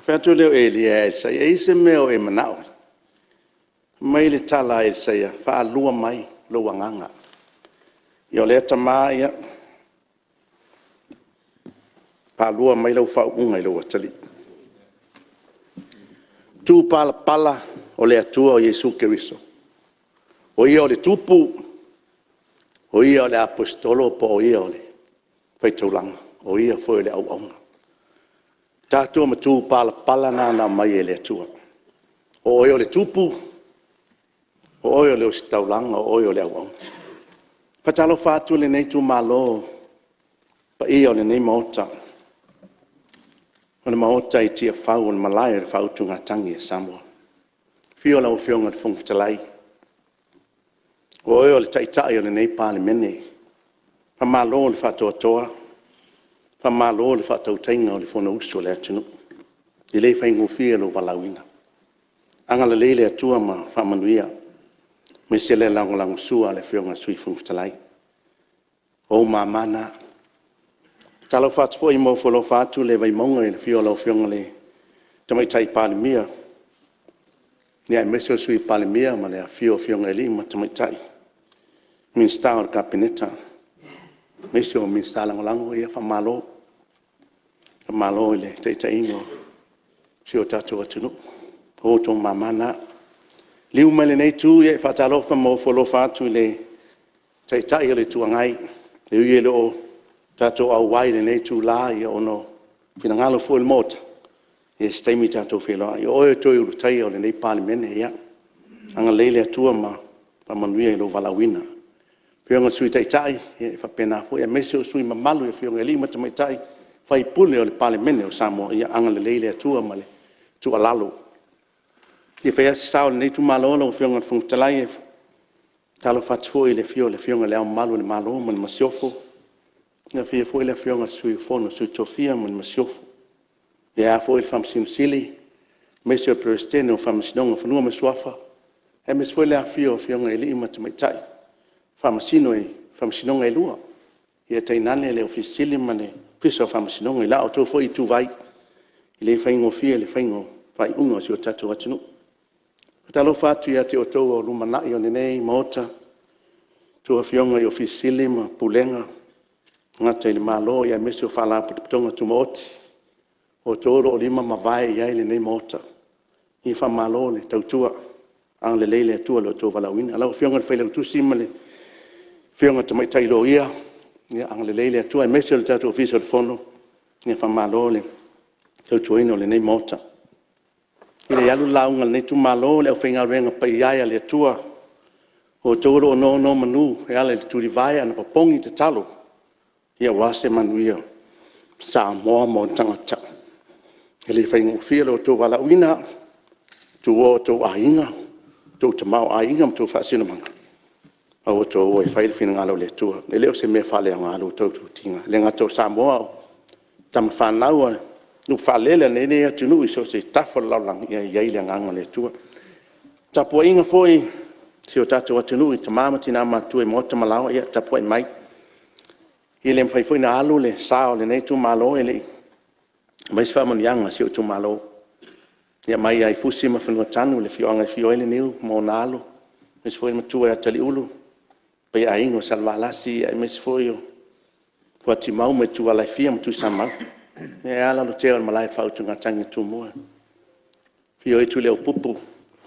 Whātu leo Elia e saia e se meo e manao. Mai le tala e saia wha lua mai lo wanganga. Ia o le tama ia pa lua mai lo wha unga i lo watali. Tu pala o le atua o Yesu Keriso. O ia o le tupu, o ia o le apostolo, po o ia o le whaitaulanga, o ia foi le au-aunga. Tātua ma tu pala na mai e le atua. O ia o le tupu, o ia o le ositaulanga, o ia o le au-aunga. Whatalo whātu le nei tu malo, pa ia o le nei maota. O le maota i tia whau o le malaya le whau tunga tangi e Samoa. Fio lau whionga le whongwhitalai. O eo le taitai o le nei pāle mene. Pa malo le whātua toa. Pa malo le whātau tainga o le whona uso le atinu. I le whaingu fia lo walawina. Anga le leile atua ma whamanuia. Me se le lango sua le whionga sui whongwhitalai. O mamana. Kalau whātu fo i mo wholo whātu le vai maunga i le whio lau whionga le tamaitai pāle mia. Nia meso sui palemia ma le afio fionga lima tamaitai. Minsta o kapineta. Meso minsta lango ia fa malo. Fa malo le taitaingo. Sio tatu atunu. O to mamana. Liu mele nei tu ia fa talo fa mo folo fatu le taitai le tuangai. Liu ia le o tatu au wai le nei tu la ia ono pinangalo fo il mota. E staimi tātou wheloa. I oe toi urutai o le nei pāle mene ia. Anga leile atua ma pa manuia i lo walawina. Whionga sui taitai, e whapena fo. Ia mese o sui mamalu e whionga lima tamaitai. Whai pule o le pāle mene o Samoa. Ia anga le leile atua ma le tua lalo. Ia whai asi sao le nei tu malo o whionga whungtalai e talo whatfo i le whionga le au malu le malo ma le masiofo. Ia whia fo i le whionga sui fono sui tofia ma le masiofo. Ia foi il famsino sili, mesio presidente o famsino fanua meswafa. E mes foi le afio fionga eli matmaitai. Famsino e lua. Ia tainane le ofisili mane piso famsino e la auto foi tu vai. Ile faingo fia le faingo fai ungo si o tatu atinu. Talo fatu ia te oto o lumana i o nei mota. Tu fionga i ofisili ma pulenga. Ngata ile malo ia mesio fala putonga tu moti. O toro o lima mawai iai le nei mota. I wha malo le tautua. Ang le leile atua lo tō walawina. Alau whionga le whaile tu sima le whionga tamaitai lo ia. Ang le leile atua. E mese le tatu ofisa le fono. I wha malo le tautuino le nei mota. I le alu launga le nei tu malo le au whainga renga pa iai le atua. O toro o no manu. E ale le turi vai ana papongi te talo. Ia wase manuia. Sa moa mo tangata. Ele whaingo fia lo tō walawina, tō o tō ainga, tō tamau ainga ma tō whaasina manga. Au tō o e whaile whina ngalo le tua. E leo se mea whale a ngalo tō tō tinga. Le ngā tō Samoa o tam whanaua, nu whalele nene atu nui so se tafo laulang ia iai nganga le tua. Tapua inga foi, se o tātou atu nui, tamama tina matu e mota malawa ia tapua i mai. I le mwhai foi na alu le sao le nei tu malo e le mai se whaman yanga si o tu malo. Ia mai ai fusi ma whanua tanu le whioanga whio ele neu mo na alu. Mai se foi ma tua e atali ulu. Pai a ingo salvalasi ai mai se foi o. Kua ti mau me tua lai fia ma tu sa mau. E ala lo teo malai whautu ngā tangi tu mua. Whio e tu leo pupu.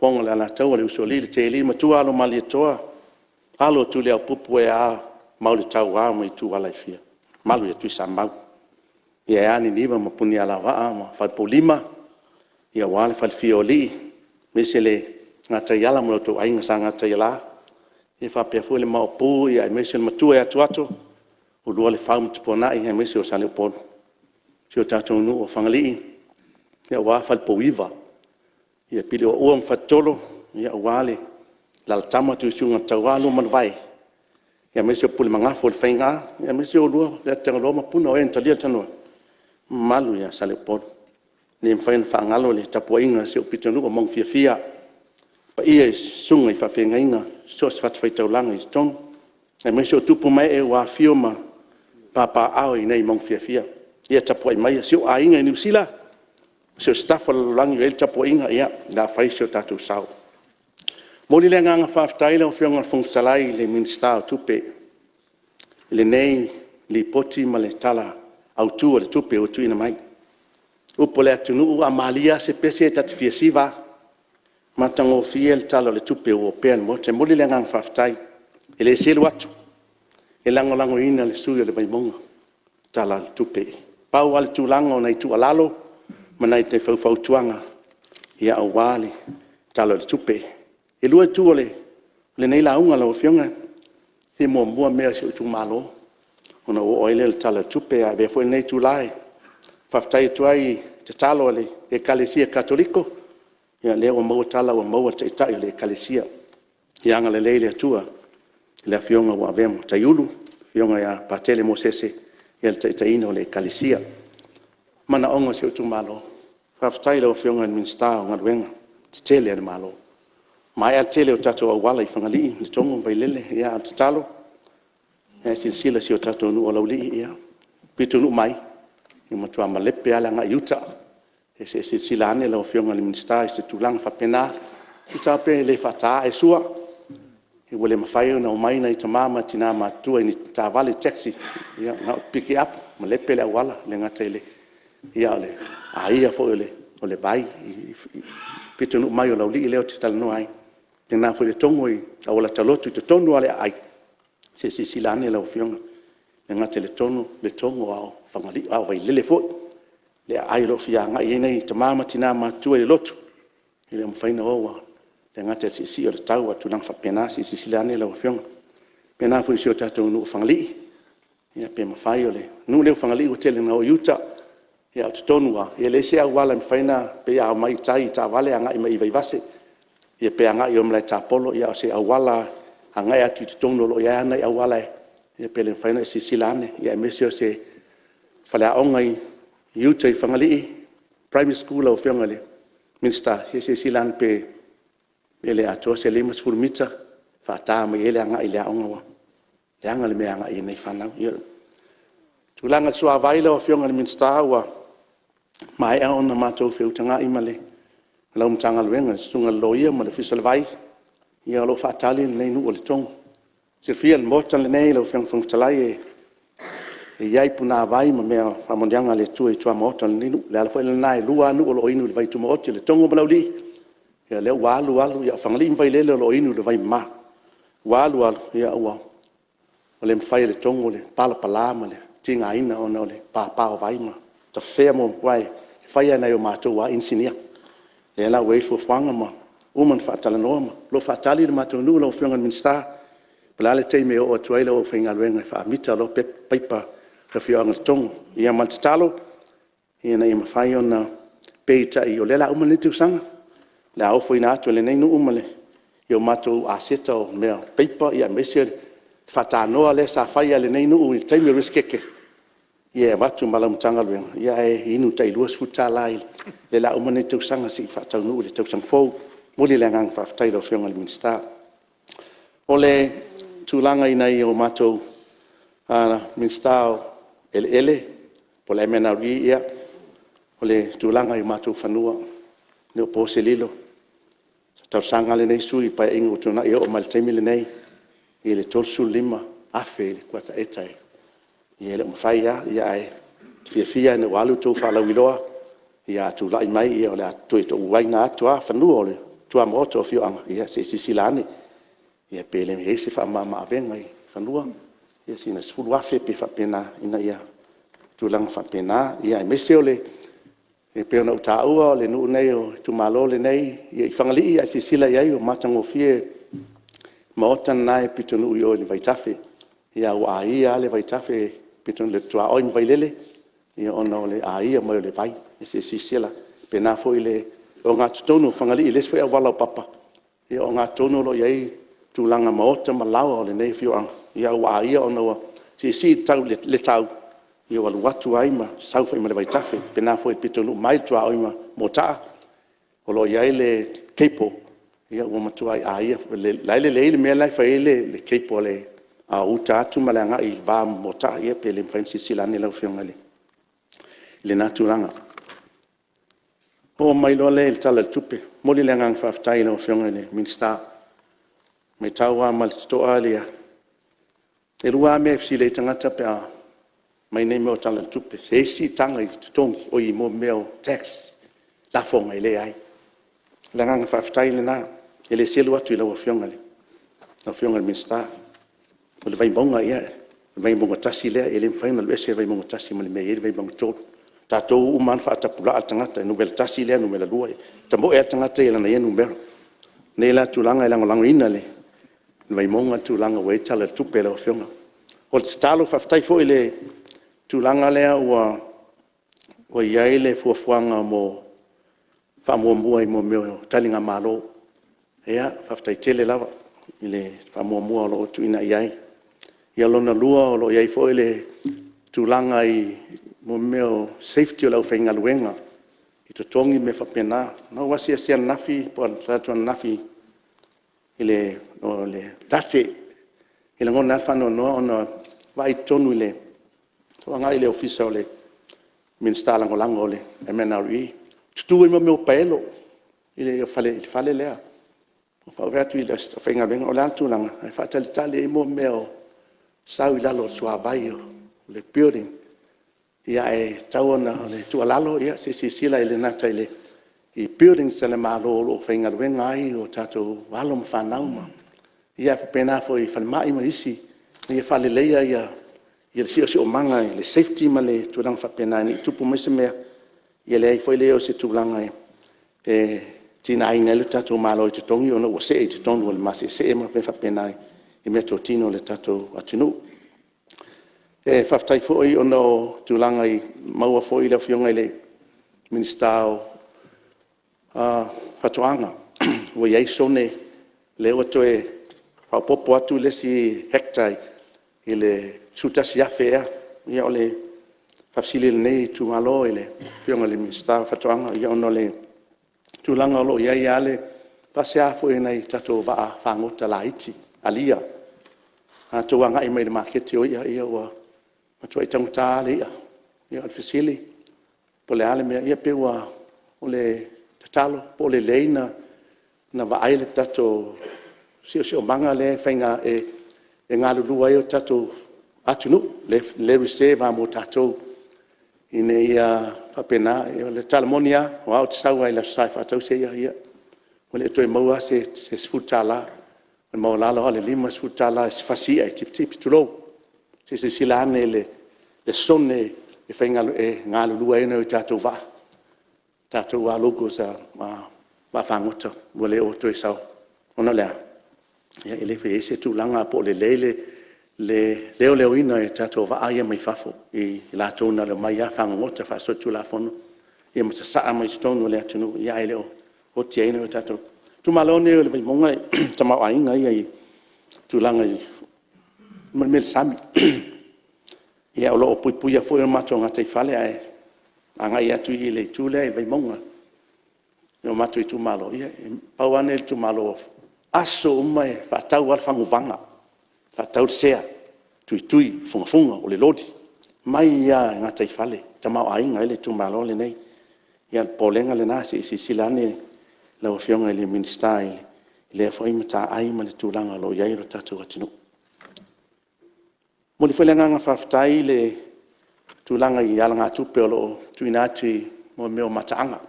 fonga la tau le usoli le te li matua alo mali toa alo tu le pupu e a mau le tau a mai tu ala fia malu e tu sambau ia ani niva ma puni ala va ma fa polima ia wale fa fioli mesele ngata yala mo to ainga sanga ta yala e fa pe fu le ma pu ia mesele matua e tuato o lo le fa mtu pona ia mesele sale pon sio tato no o fangali ia wa fa poiva ia pili o uam fatolo ia wale la tama tu sunga tawalo man vai ia mesele pul manga fol fainga ia mesele o lo le tangalo ma puna o entalia tano malu ya sale pon nem fain fa ngalo le tapoinga se o pitanu o mong fia pa ia sunga i fa fengainga so sfat fai taulanga i tong e mesele tupu mai e wa fioma papa ao i nei mong fia ia tapoi mai se o ainga i Niusila se o staff lang i tapoinga ia da fai se o tatu sao moli le nganga fa taila o fionga fungsalai le minsta tupe le nei li poti male tala au tu le tupe o tuina mai upo le atunu a malia se pese tati fiesiva matango fiel talo le tupe o pen mo te moli le ngang faftai ele selu atu e lango ina le suyo le vaimonga tala le tupe pau al tu lango nei tu alalo manai te fau tuanga ia au wali talo le tupe e lua tu le nei la unga lo fionga e mo mea se tu malo ona o oile le tala tupe a ve foi nei tu lai faftai tuai te talo le ekalesia katoliko ia le o mo tala o mo te tai le ekalesia ia ngale le tua le fionga wa vemo taiulu fionga ya patele mosese ia te taino le ekalesia mana onga se tu malo faftai le fionga min sta nga wenga te tele le malo mai al tele o tato o wala i fangali le tongo vai lele ia te talo e silsila si o tato nu o lauli ia pitu nu mai i matua malepe ala nga iuta e se silsila ane la o fionga le minsta e se tulang fa pena i tape le fata e sua e wale mawhai na o mai na i tamama tina matua i ni tavale taxi ia nga pick up malepe le wala le ngata ile ia ole a ia fo ole bai pitu nu mai o lauli leo te tala no ai tena fo le tongo i a wala talotu te tonu ale ai se silane la ofionga le ngate le tongo ao fangali ao vai lele fo le ai lo fia nga i nei tamama tina matua le lotu ile mfaina owa le ngate si o le tau atu nang fa pena silane la ofionga pena fo sio tato no fangali ia pe mafai ole nu le fangali o tele na o yuta ia tonu ia le se wala mfaina pe a mai tai ta vale anga i mai vai vase ia pe anga i omla ta polo ia se awala anga ia ti tono lo ia na awala ia pele faina si silane ia mesio se fala ongai yuta i fangali primary school o fengale minsta se silan pe ele ato se le mas furmita fa ta me ele anga ile onga le anga le me anga i nei fana ia tulanga sua vaila o fengale minsta wa mai a ona mato feutanga i male la umtanga lenga sunga loia ma le fisal vai ia lo fatali nei nu o le tong se fiel motan le nei lo feng feng talai e iai puna vai ma mea amondianga le tu e tua motan le nu le alfa le nai lua nu o lo inu le vai tu mo le tongo malauli ia le walu ia fangali vai le lo inu le vai ma walu ia wa le mfai le tongo le pala ma le tinga ina ona le pa vai ma ta femo vai fai na yo mato wa insinia le la wait for fanga ma uman fatala norma lo fatali le mato nu lo fenga minsta pala le te me o tuai lo fenga wenga fa mita lo pe paipa le fianga tong ia maltalo ia na ima fai ona peita i o le la uman le tu sanga la o foi na to le nei nu umale yo mato aseta o me paipa ia mesia fatano le sa fai le nei nu te me riskeke ia watu malam tanga luenga ia e inu tai luas futa lai le la umane tu sanga si fa tau nu le tu sang fo moli le ngang fa tai lo fionga le minsta ole tu langa ina i o mato minsta ele pole mena ri ia ole tu langa i mato fanua ne po selilo tau sanga le nei sui pa ingo tu na o mal temi le nei ile tolsu lima afe le kwata etai ia le mafai ia e fia ne walu tu fa la wiloa ia tu lai mai ia le tu to wai na tu a fanu ole tua mo to fio ang ia se silane ia pele me se fa mama venga i fanua ia sina sfulu afe pe fa pena ina ia tulang fa pena ia me se ole e pe ona uta ua le nu nei o tu malo le nei ia fangali ia se sila ia o matango fie mo tan nai pitonu yo le vaitafe ia wa ia le vaitafe piton le tua o vai lele ia ona le ia mo le vai se sila pena foi le o ngā tutonu whangali i les whea wala papa. Ia o ngā tonu lo iei tūlanga maota malawa o le nei whioanga. Ia ua ia o naua si tau le tau. Ia walu watu aima sau whai male waitafe. Pena fo i pitonu mai tua oima mo taa. O lo iei le keipo. Ia ua matua i ia. Laile leile mea lai whai le keipo le a uta atu malanga i vā mo taa. Ia pe le mwhainsi silane lau whionga le. Le nā tūlanga. O mai lo le tala tupe moli le ngang faftai no fiona le minsta me tawa mal sto alia e rua me fsi le tangata pe a mai nei mo tala tupe se si tanga i tongi o i mo meo tax la fonga ile ai le ngang faftai le na ele selu atu le fiona le no fiona le minsta o le vai bonga ia vai bonga tasi le ele final bese vai bonga tasi mal me ele vai bonga tot tatou uman fa tapula tangata no bel tasi le no mela lua tambo e tangata ela na yenu ber ne la tulanga ela ngolanga ina le vai monga tulanga we tala tupe le ofionga o talo fa ftai fo ile tulanga le o ia ile fo fuanga mo fa mo mo meo talinga malo ea fa ftai tele lava ile fa mo lo tu ina ia ia lona lua lo ia fo ile tulanga i mo meo safety o lau whainga luenga i to tongi me whapena no wasi asia nafi po ratua nafi ile o le tate ile ngona whano noa ona vai tonu ile toanga ile ofisa o le minsta lango le MNRE tutu mo meo paelo ile fale lea o whawheatu ile whainga luenga o le antulanga ai whatalitali mo meo sau ilalo suavai o le building ia e tauna le tualalo ia se sila ile nata ile i building sele malo lo whainga wenga ai o tatou walo mwhanauma ia pena fo i whanmai ma isi ia whale leia ia si o manga le safety ma le tuarang whapena ni tupu mai se mea ia le ai fo leo se tulanga e tina ai ngelu tatou malo i te tongi ona ua se i te tongi o le masi se e ma whapena i mea to tino le tatou atinu e whaftai fwoi o no tūlanga i maua fwoi la whionga i le ministao whatuanga. Wa iei sone le oto e whapopo atu le si hektai i le sutasi awhea. Ia o le whafsili le nei tūngalo i le whionga le ministao whatuanga. Ia ono le tūlanga o lo iei ale pasea fwoi nei tato waa whangota la iti alia. Tūanga i mai le makete o ia ua matua i tangutā le ia alfisili po le ale mea ia peua o le tatalo po le leina na vaai le tato sio manga le whainga e ngā lulua i o tato atunu le reserve mo tato i ne ia whapena le talamonia o au te saua i la sai whatau se ia o le toi maua se sfutala o maulala o le lima sfutala se fasia i tipi tulou se silane le sone e whainga e ngā lulua e nau tātou wā. Tātou wā logo sa wā whangota ua le o toi sau. Ona lea. Ia ele whi ese tūlanga po le leile le leo ina e tātou wā aia mai whafo i la tōna le mai a whangota wha tu la whono. Ia mata saa mai stonu le atunu ia ele o tia ina o tātou. Tumalone o le vai monga tamau ainga ia i tūlanga i mel sami ia o lo pui fo e mato nga te fale ai anga ia tu i le tule vai monga no mato i tu malo ia pauane tu malo aso mai fa tau al fangu vanga fa tau sea tui funga o le lodi mai ia nga te fale tama ai nga le tu malo le nei ia polenga le nasi si silane la ofionga le ministai le foi mata ai ma le tulanga lo ia ro tatu atinu mo le whalenga ngā whaftai le tūlanga i alanga tupe o lo tuinati mo meo mataanga.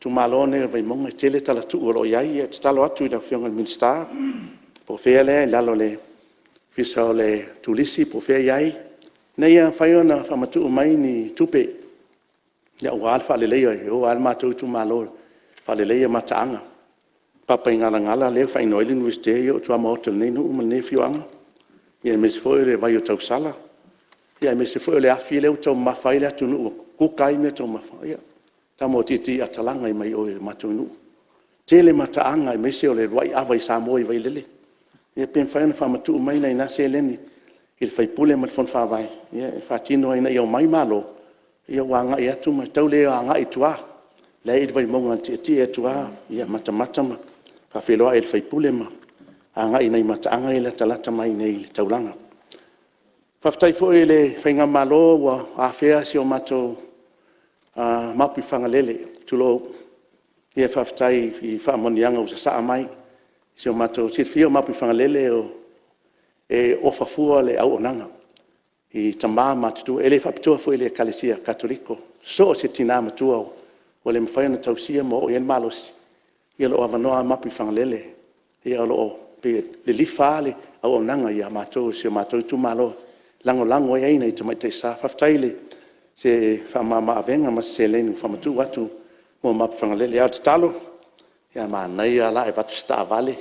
tu malone vai monga tele tala tu ro yai e talo atu da fionga minsta po fele lalo le fisa le tulisi po fe yai nei a faiona fa matu mai ni tupe ya wal fa le le o al matu tu malo fa le le matanga papa ngala ngala le fa no ile nuiste yo tu amotel nei no me fioanga ia mes foi le vai o tau sala ia mes foi le afile o tau mafaile tu no ku kai me tau mafaia tamo titi atalanga i mai o matunu tele mataanga i mese o le wai ava i samoi vai lele ia pen faina fa matu mai nei na seleni il fai pule mat fon fa vai ia fa tino ina ia mai malo ia wanga ia tu ma tau le anga i tua le i vai monga titi e tua ia mata ma fa felo il fai pule ma anga ina i mataanga ile talata mai nei taulanga fa ftai fo ele fainga malo wa afea si o mato mapi fangalele tulo ia faftai i famonianga o sa mai se o mato sirfio mapi fangalele o e ofafua le au onanga i tamba matu ele faptua foi le kalesia katoliko so se tina matua o le mfaina tausia mo yen malos ia lo avanoa mapi fangalele ia lo pe le lifale au onanga ia mato se mato tu malo lango ia ina i tamai te sa faftai le se famama avenga ma se lenu famatu watu mo map fangalele ya talo ya manai ala e watu sta vale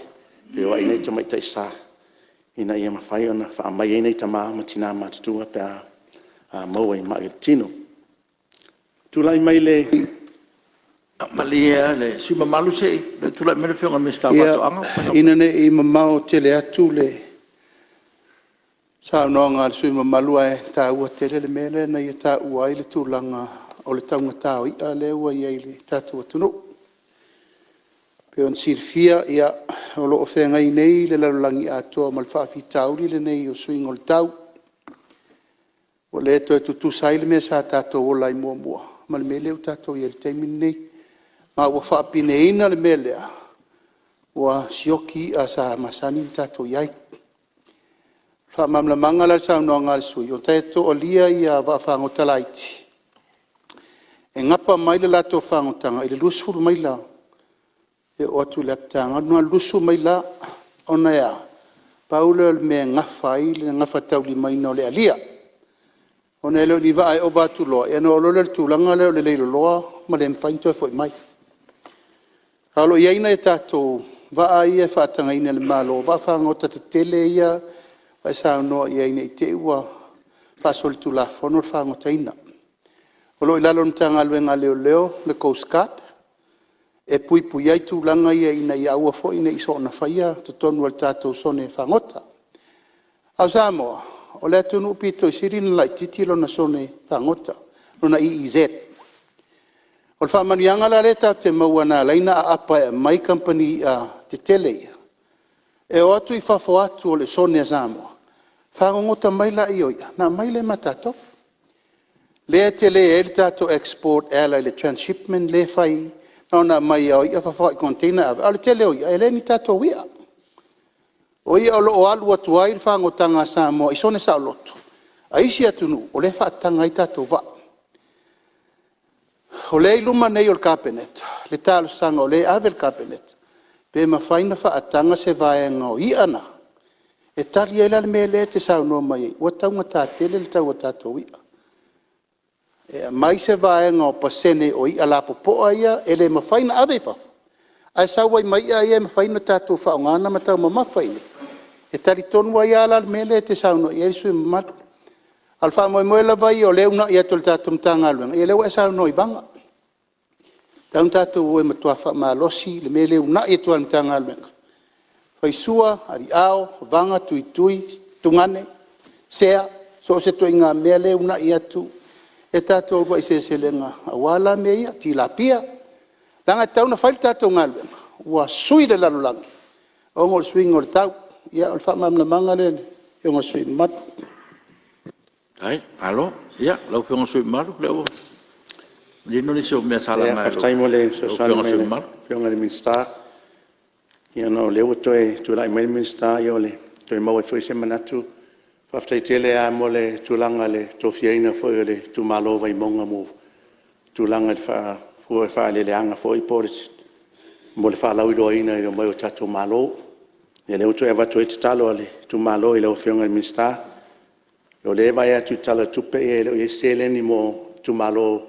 pe wa ina tamai tai sa ina ia mafai ona fa mai ina tama matina matu pe a mo i mai tino tu lai mai le Malia le si mamalu se le tu la me fionga me sta watu anga ina ne I mamau tele atu le sa no nga sui mamalu ai ta ua tele le mele na ia ta ua ile tulanga o le taunga tau I ale ua ia ile tatu atunu pe on sirfia ia o lo ofenga I nei le lalangi atoa mal faafi tauri le nei o sui ngol tau o le to tu sai le me sa tato o lai mua mal mele o tato ia le taimin nei ma ua faapineina le mele ua sioki a sa masani tato iai fa mamla mangala sa no ngal sui o tato o lia ia va fa ngotalaiti e ngapa mai le lato fa ngotanga ile lusu mai la e o tu leptanga no lusu mai la ona ya paulo me ngafa ile ngafa tauli mai no le alia ona le ni va o va tu lo e no lo le tu langa le lo ma le mfainto foi mai alo ia ina tato va ai e fa tanga ina le malo va fa ngota tele ia vai sa no ia ina te ua fa sol tu la fono fa ngota ina o lo ilalo ntanga luenga leo le Coast Guard e pui ai tu langa ia ina ia ua fo ina iso na faia to tonu al tato sone fa ngota au samo o le tunu pito sirin la titilo na sone fa ngota no na IEZ o fa manianga la leta te mawana laina apa mai company te tele e o atu I fafo atu o le sone samo fa ngota mai la io na mai le matato le tele el tato export airline le transshipment le fai na mai o ia fa container al tele o ele ni tato wia o ia o alu atu ai fa ngotanga samo I sone sa loto ai si atunu o le fa tanga I tato va o le luma nei o cabinet le talo sanga o le avel cabinet pe ma faina fa atanga se vaenga o iana e tali ele me le te sa no mai o tanga ta tele le tau tato wia e mai se vaenga o pasene o ia la popo ia ele ma faina ave fa ai sa wai mai ia ma faina tato fa ngana ma tau ma faina e tali tonu ia la me le te sa no ia su mat alfa mo la vai o le una ia tol tato mtanga lu ia le wa sa no I banga tau tato o ma tua fa ma losi le me le una ia tol mtanga lu fai sua ari ao vanga tui tungane sea so se to inga me le una ia tu e tato wa se lenga wala me ia tilapia langa tau na fai tato ngal wa sui de la langi o ngol sui ngol tau ia alfa mam na mangale yo ngol sui mat ai alo ia lau fionga sui maru leo ni no ni so me sala ya mai fai mo le so sala fionga sui mai maru fionga le minsta ia no le o tu lai mai minsta yo le to mo foi se manatu faftai tele a mo le tulanga le to fiaina foi le tu malo vai monga mo tulanga fa fua fa le anga fo I por mo le fa la ui ina I mo tato malo e le uto eva to talo le tu malo I le ofionga mista o le vai atu tala tupe e sele ni mo tu malo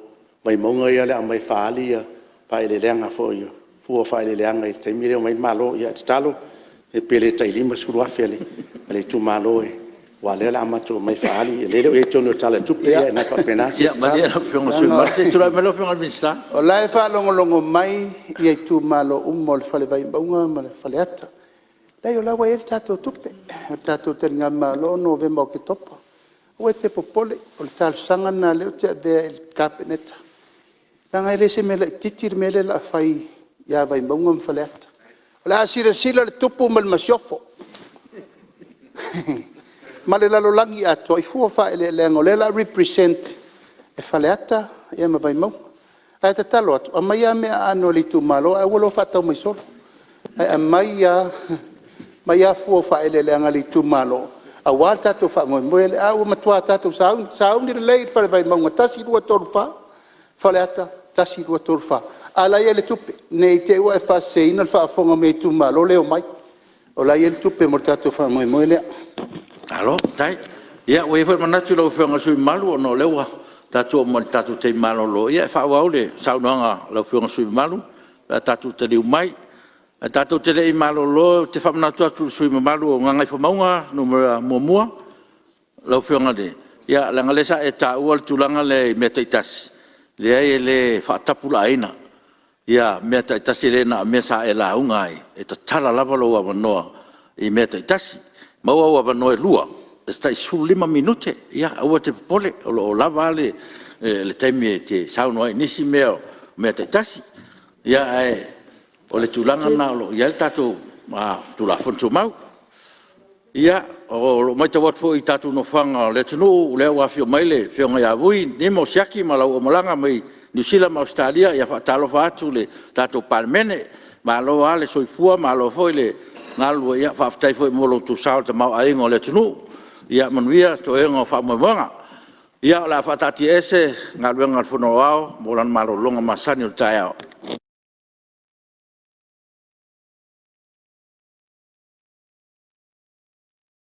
mai monga ia le mai fa ali pa le anga fo io fua fa le anga I te mire mai malo ia talo e pele tai lima suru afele le tu malo e wale la amato mai fa ali le le tono tala tupe e na fa penasi Ya, ma dia na fiona sui ma te tura me lo fiona mista. O lai fa longo mai ia tu malo mo le fale vai maunga ma le fale ata. Lai o lawa e tato tupe. Tato te nga malo no ve mo ki topa. O te popole o tal sanga na le te be il cabinet. Nanga ele se me le titir me le la fai ia vai maunga ma fale ata. O la sira sila le tupu mal masiofo. Ma le lalo langi ato I fua fa ele le ngolela represent e faleata ia ma vai mau ai te talo atu a mai me ano li tu malo ai wolo fa tau mai solo ai mai fua fa ele le ngali tu malo a wata to fa mo le a o matua tatu saun ni le fa vai mau tasi ru to fa faleata tasi ru to fa ala ia le tupe nei te o fa sein fa fonga me tu malo le o mai o la ia le tupe mo tatu fa mo le Alo, tai. Ia, we foi manatu lo fiona sui malu no lewa. Tatu mo tatu te malo lo. Ia fa wa ole saunanga lo fiona sui malu. Tatu te liu mai. Tatu te le malo lo te fa manatu atu sui malu ngai fa maunga no mo lo fiona de. Ia la ngalesa e ta ua tulanga le metaitas. Le ai le fa tapula ina. Ia metaitas le na mesa e la ungai. E ta tala lava lo wa no I metaitas. Mau wa no lua sta su 5 minute ia o te pole o lava le temi te sauno nisi meo me te tasi ia o le tulanga na lo ia tatu ma tula fonto mau ia o mai te wat fo I tatu no fanga le tunu le wa fio mai le fio ngai avui ni mo siaki ma lo malanga mai New Zealand Australia ia fa talo fa atu le tatu palmene ma lo ale soifua ma lo foi le ngalu ia fa ftai foi mo lo tu sao te mau ai ngole tunu ia manuia to e ngo fa mo wanga ia la fa tati ese ngalu ngal fono ao mo lan malo longa masani o tai ao